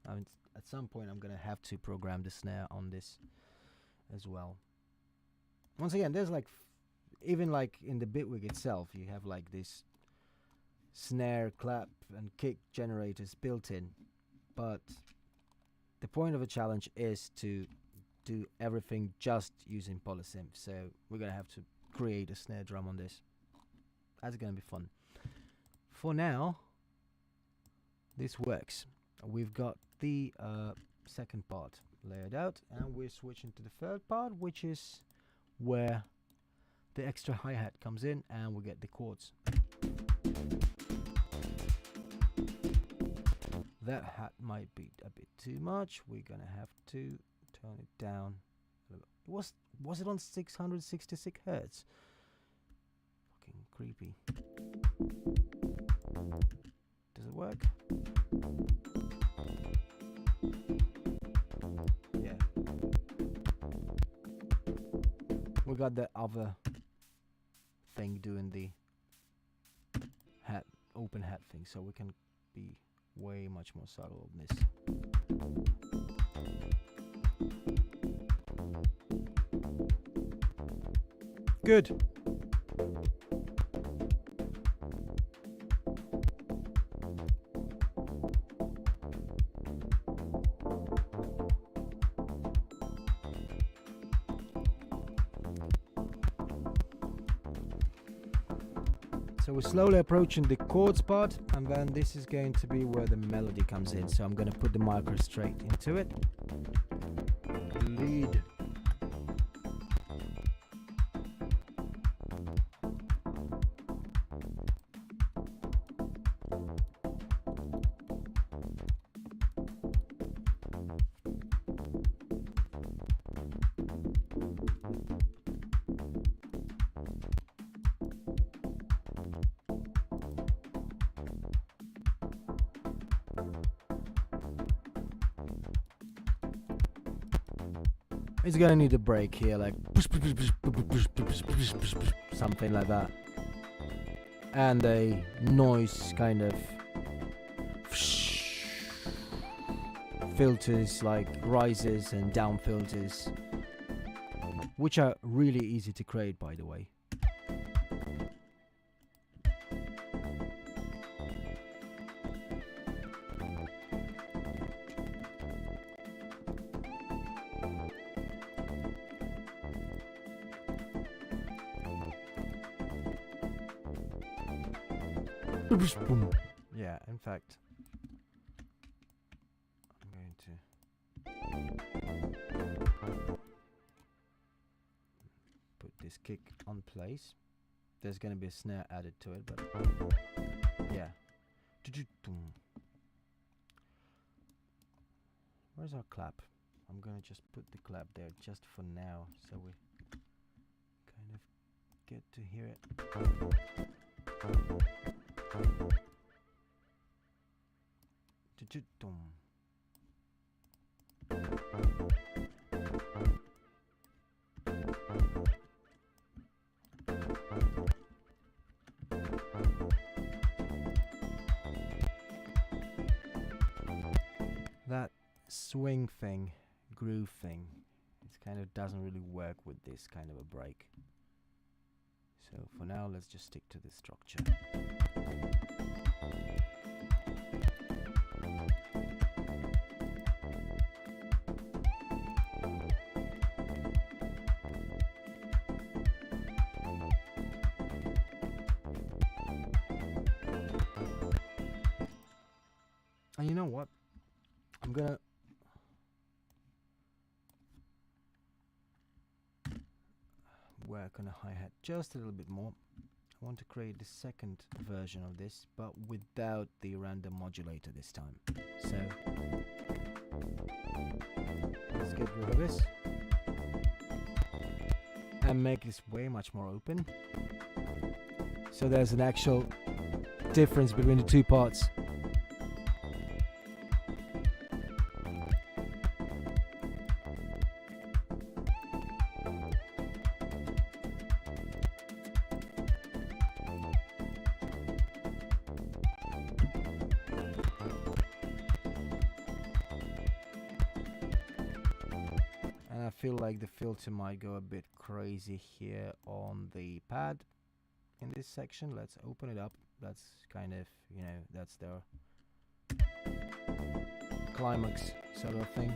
I mean, at some point I'm gonna have to program the snare on this as well. Once again, there's like even like in the Bitwig itself, you have like this snare, clap and kick generators built in, but the point of a challenge is to do everything just using polysynth, so we're gonna have to create a snare drum on this. That's gonna be fun. For now, this works. We've got the second part laid out, and we're switching to the third part, which is where the extra hi-hat comes in and we get the chords. That hat might be a bit too much. We're gonna have to turn it down. Was it on 666 hertz? Fucking creepy. Does it work? Yeah. We got the other thing doing the hat, open hat thing, so we can be way much more subtle on this. Good. So we're slowly approaching the chords part, and then this is going to be where the melody comes in. So I'm going to put the micro straight into it. Lead. It's gonna need a break here, like something like that, and a noise kind of filters, like rises and down filters, which are really easy to create, by the way. Yeah, in fact, I'm going to put this kick on place. There's going to be a snare added to it, but yeah. Where's our clap? I'm going to just put the clap there just for now, so we kind of get to hear it. That swing thing, groove thing, it kind of doesn't really work with this kind of a break. So for now, let's just stick to the structure. And you know what? I'm gonna work on a hi-hat just a little bit more. I want to create the second version of this, but without the random modulator this time. So let's get rid of this and make this way much more open. So there's an actual difference between the two parts. I feel like the filter might go a bit crazy here on the pad in this section. Let's open it up. That's kind of, you know, that's their climax sort of thing.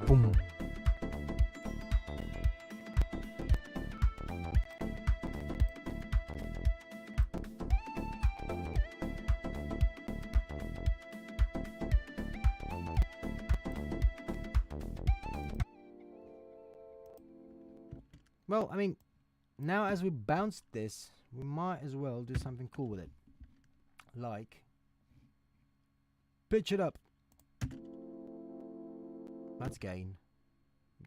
Boom. Well, I mean, now as we bounced this, we might as well do something cool with it. Like, pitch it up. That's gain.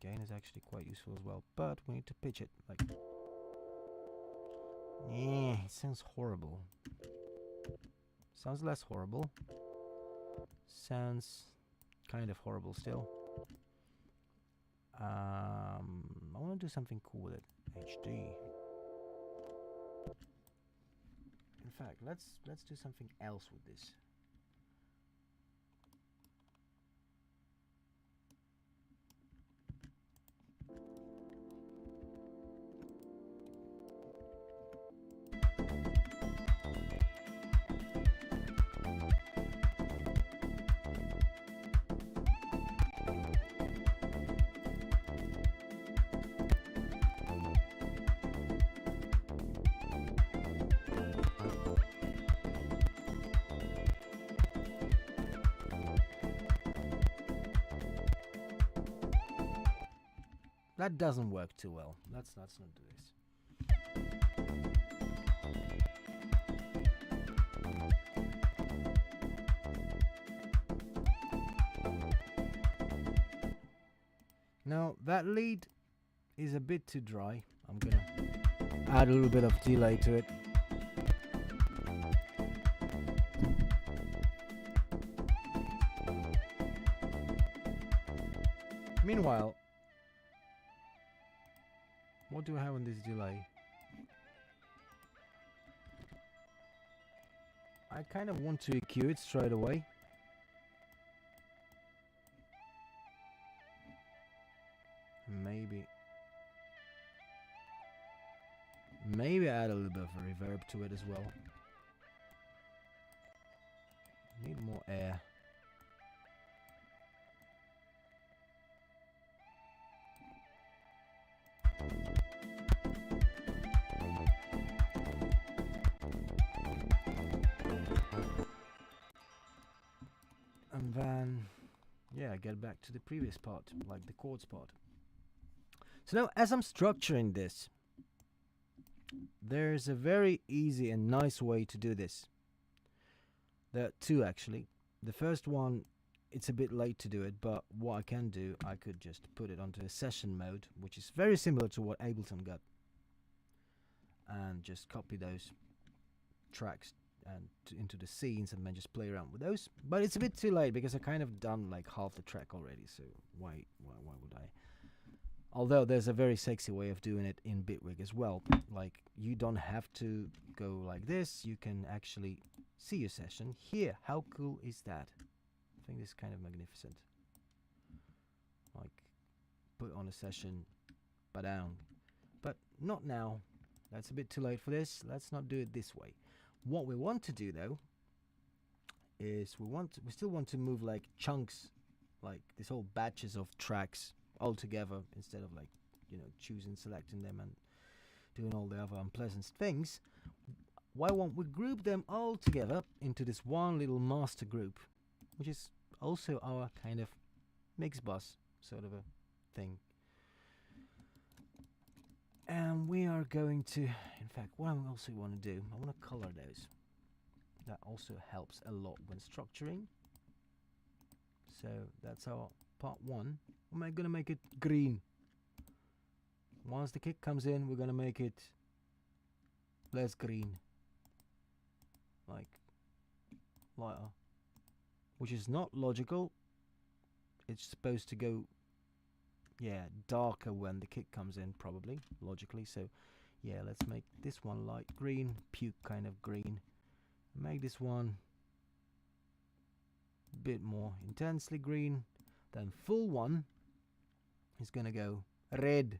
Gain is actually quite useful as well, but we need to pitch it. Like, yeah, it sounds horrible. Sounds less horrible. Sounds kind of horrible still. I want to do something cool with it. HD. In fact, let's do something else with this. That doesn't work too well. Let's not do this. Now that lead is a bit too dry. I'm gonna add a little bit of delay to it. Meanwhile, what do I have on this delay? I kind of want to EQ it straight away. Maybe add a little bit of reverb to it as well. Need more air. And then, yeah, get back to the previous part, like the chords part. So now, as I'm structuring this, there's a very easy and nice way to do this. There are two actually. The first one, it's a bit late to do it, but what I can do, I could just put it onto a session mode, which is very similar to what Ableton got, and just copy those tracks and into the scenes and then just play around with those. But it's a bit too late because I kind of done like half the track already, so why would I? Although there's a very sexy way of doing it in Bitwig as well. Like, you don't have to go like this, you can actually see your session here. How cool is that? I think this is kind of magnificent. Like, put on a session, badang. But not now. That's a bit too late for this. Let's not do it this way. What we want to do though is we still want to move like chunks, like this whole batches of tracks all together, instead of like, you know, selecting them and doing all the other unpleasant things. Why won't we group them all together into this one little master group, which is also our kind of mix bus sort of a thing. And we are going to, in fact, what I also want to do, I want to color those. That also helps a lot when structuring. So that's our part one. I'm going to make it green. Once the kick comes in, we're going to make it less green. Like lighter. Which is not logical. It's supposed to go, yeah, darker when the kick comes in, probably, logically. So, yeah, let's make this one light green, puke kind of green. Make this one a bit more intensely green. Then full one is gonna go red.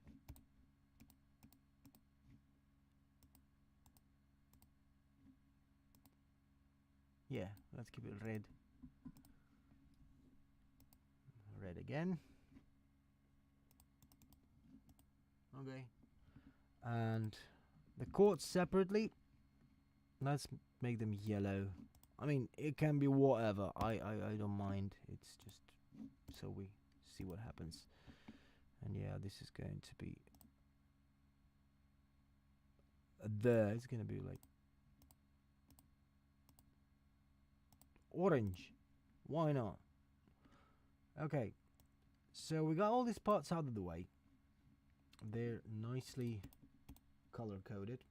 Yeah, let's keep it red. Red again. Okay. And the chords separately, let's make them yellow. I mean, it can be whatever. I don't mind. It's just so we see what happens. And yeah, this is going to be there. It's going to be like orange. Why not? Okay. So we got all these parts out of the way. They're nicely color coded.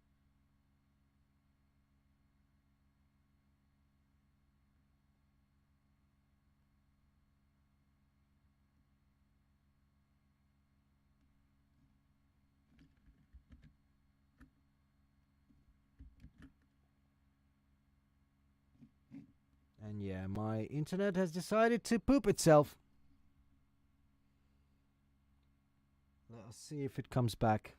And yeah, my internet has decided to poop itself. Let us see if it comes back.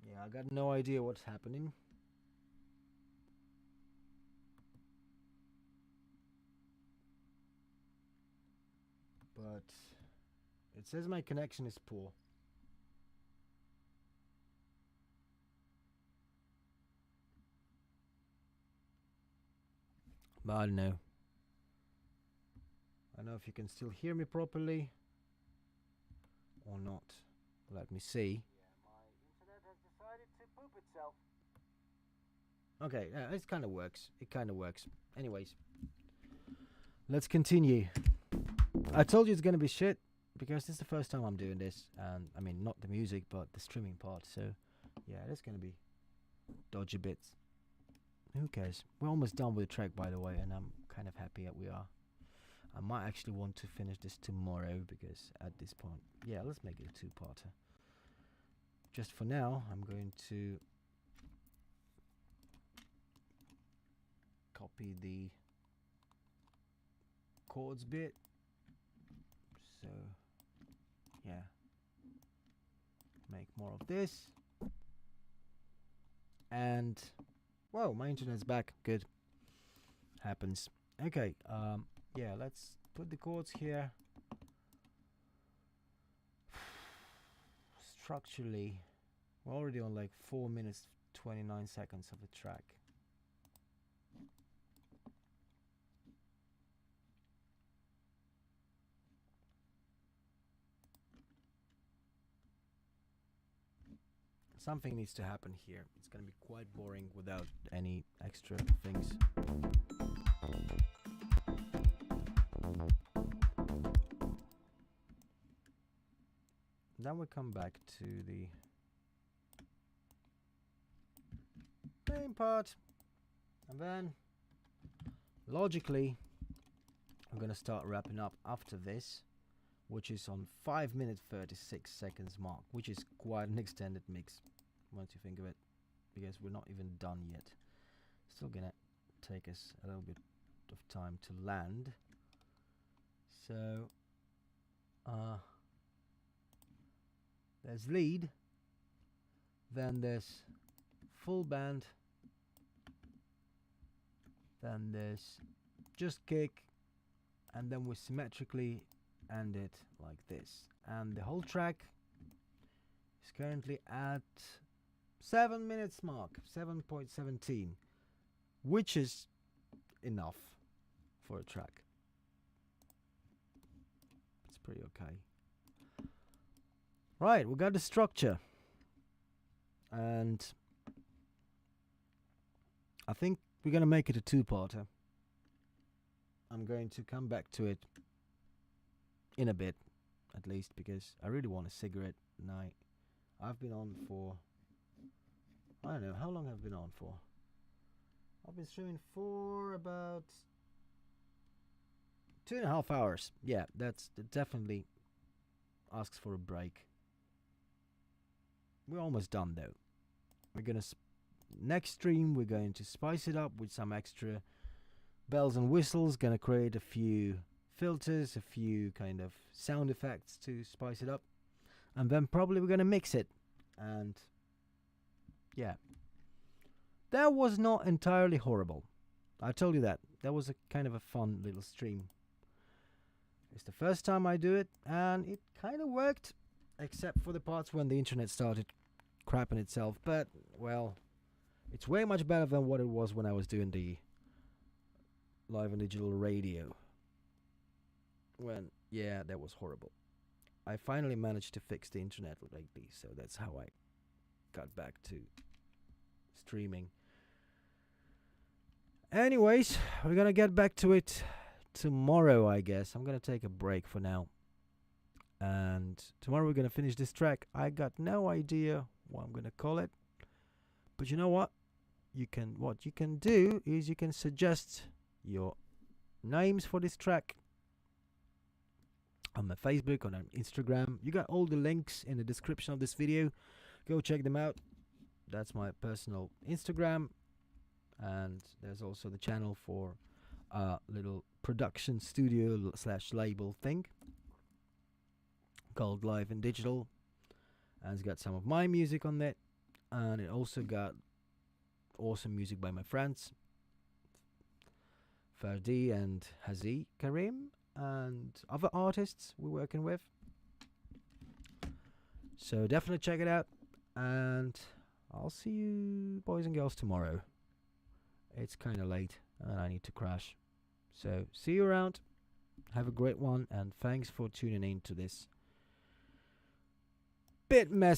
Yeah, I got no idea what's happening. But it says my connection is poor. But I don't know. I don't know if you can still hear me properly or not. Let me see. yourself. Okay, yeah, it kind of works. It kind of works. Anyways, let's continue. I told you it's gonna be shit because this is the first time I'm doing this, and I mean not the music, but the streaming part. So, yeah, it's gonna be dodgy bits. Who cares? We're almost done with the track, by the way, and I'm kind of happy that we are. I might actually want to finish this tomorrow because at this point, yeah, let's make it a two-parter. Just for now, I'm going to copy the chords bit. So, yeah, make more of this. And, whoa, my internet's back. Good. Happens. Okay, yeah, let's put the chords here. Structurally, we're already on like 4 minutes 29 seconds of the track. Something needs to happen here. It's gonna be quite boring without any extra things. Then we come back to the main part, and then logically I'm gonna start wrapping up after this, which is on 5 minutes 36 seconds mark, which is quite an extended mix once you think of it, because we're not even done yet. Still gonna take us a little bit of time to land. So there's lead, then there's full band, then there's just kick, and then we symmetrically end it like this. And the whole track is currently at 7 minutes mark, 7.17, which is enough for a track. It's pretty okay. Right, we got the structure, and I think we're gonna make it a two-parter. I'm going to come back to it in a bit, at least, because I really want a cigarette. And I've been on for, I don't know how long I've been on for. I've been streaming for about 2.5 hours. Yeah, that definitely asks for a break. We're almost done though. We're gonna next stream we're going to spice it up with some extra bells and whistles. Gonna create a few filters, a few kind of sound effects to spice it up, and then probably we're gonna mix it. And yeah, that was not entirely horrible. I told you that. That was a kind of a fun little stream. It's the first time I do it, and it kind of worked, except for the parts when the internet started crapping itself. But, well, it's way much better than what it was when I was doing the live and digital radio. When, yeah, that was horrible. I finally managed to fix the internet lately, so that's how I got back to streaming. Anyways, we're gonna get back to it tomorrow, I guess. I'm gonna take a break for now, and tomorrow we're gonna finish this track. I got no idea what I'm gonna call it, but you know what? What you can do is you can suggest your names for this track on my Facebook, on Instagram. You got all the links in the description of this video. Go check them out. That's my personal Instagram, and there's also the channel for a little production studio / label thing called Live and Digital, and it's got some of my music on it, and it also got awesome music by my friends Ferdi and Hazi Karim and other artists we're working with. So definitely check it out, and I'll see you boys and girls tomorrow. It's kind of late and I need to crash. So see you around. Have a great one, and thanks for tuning in to this bit messy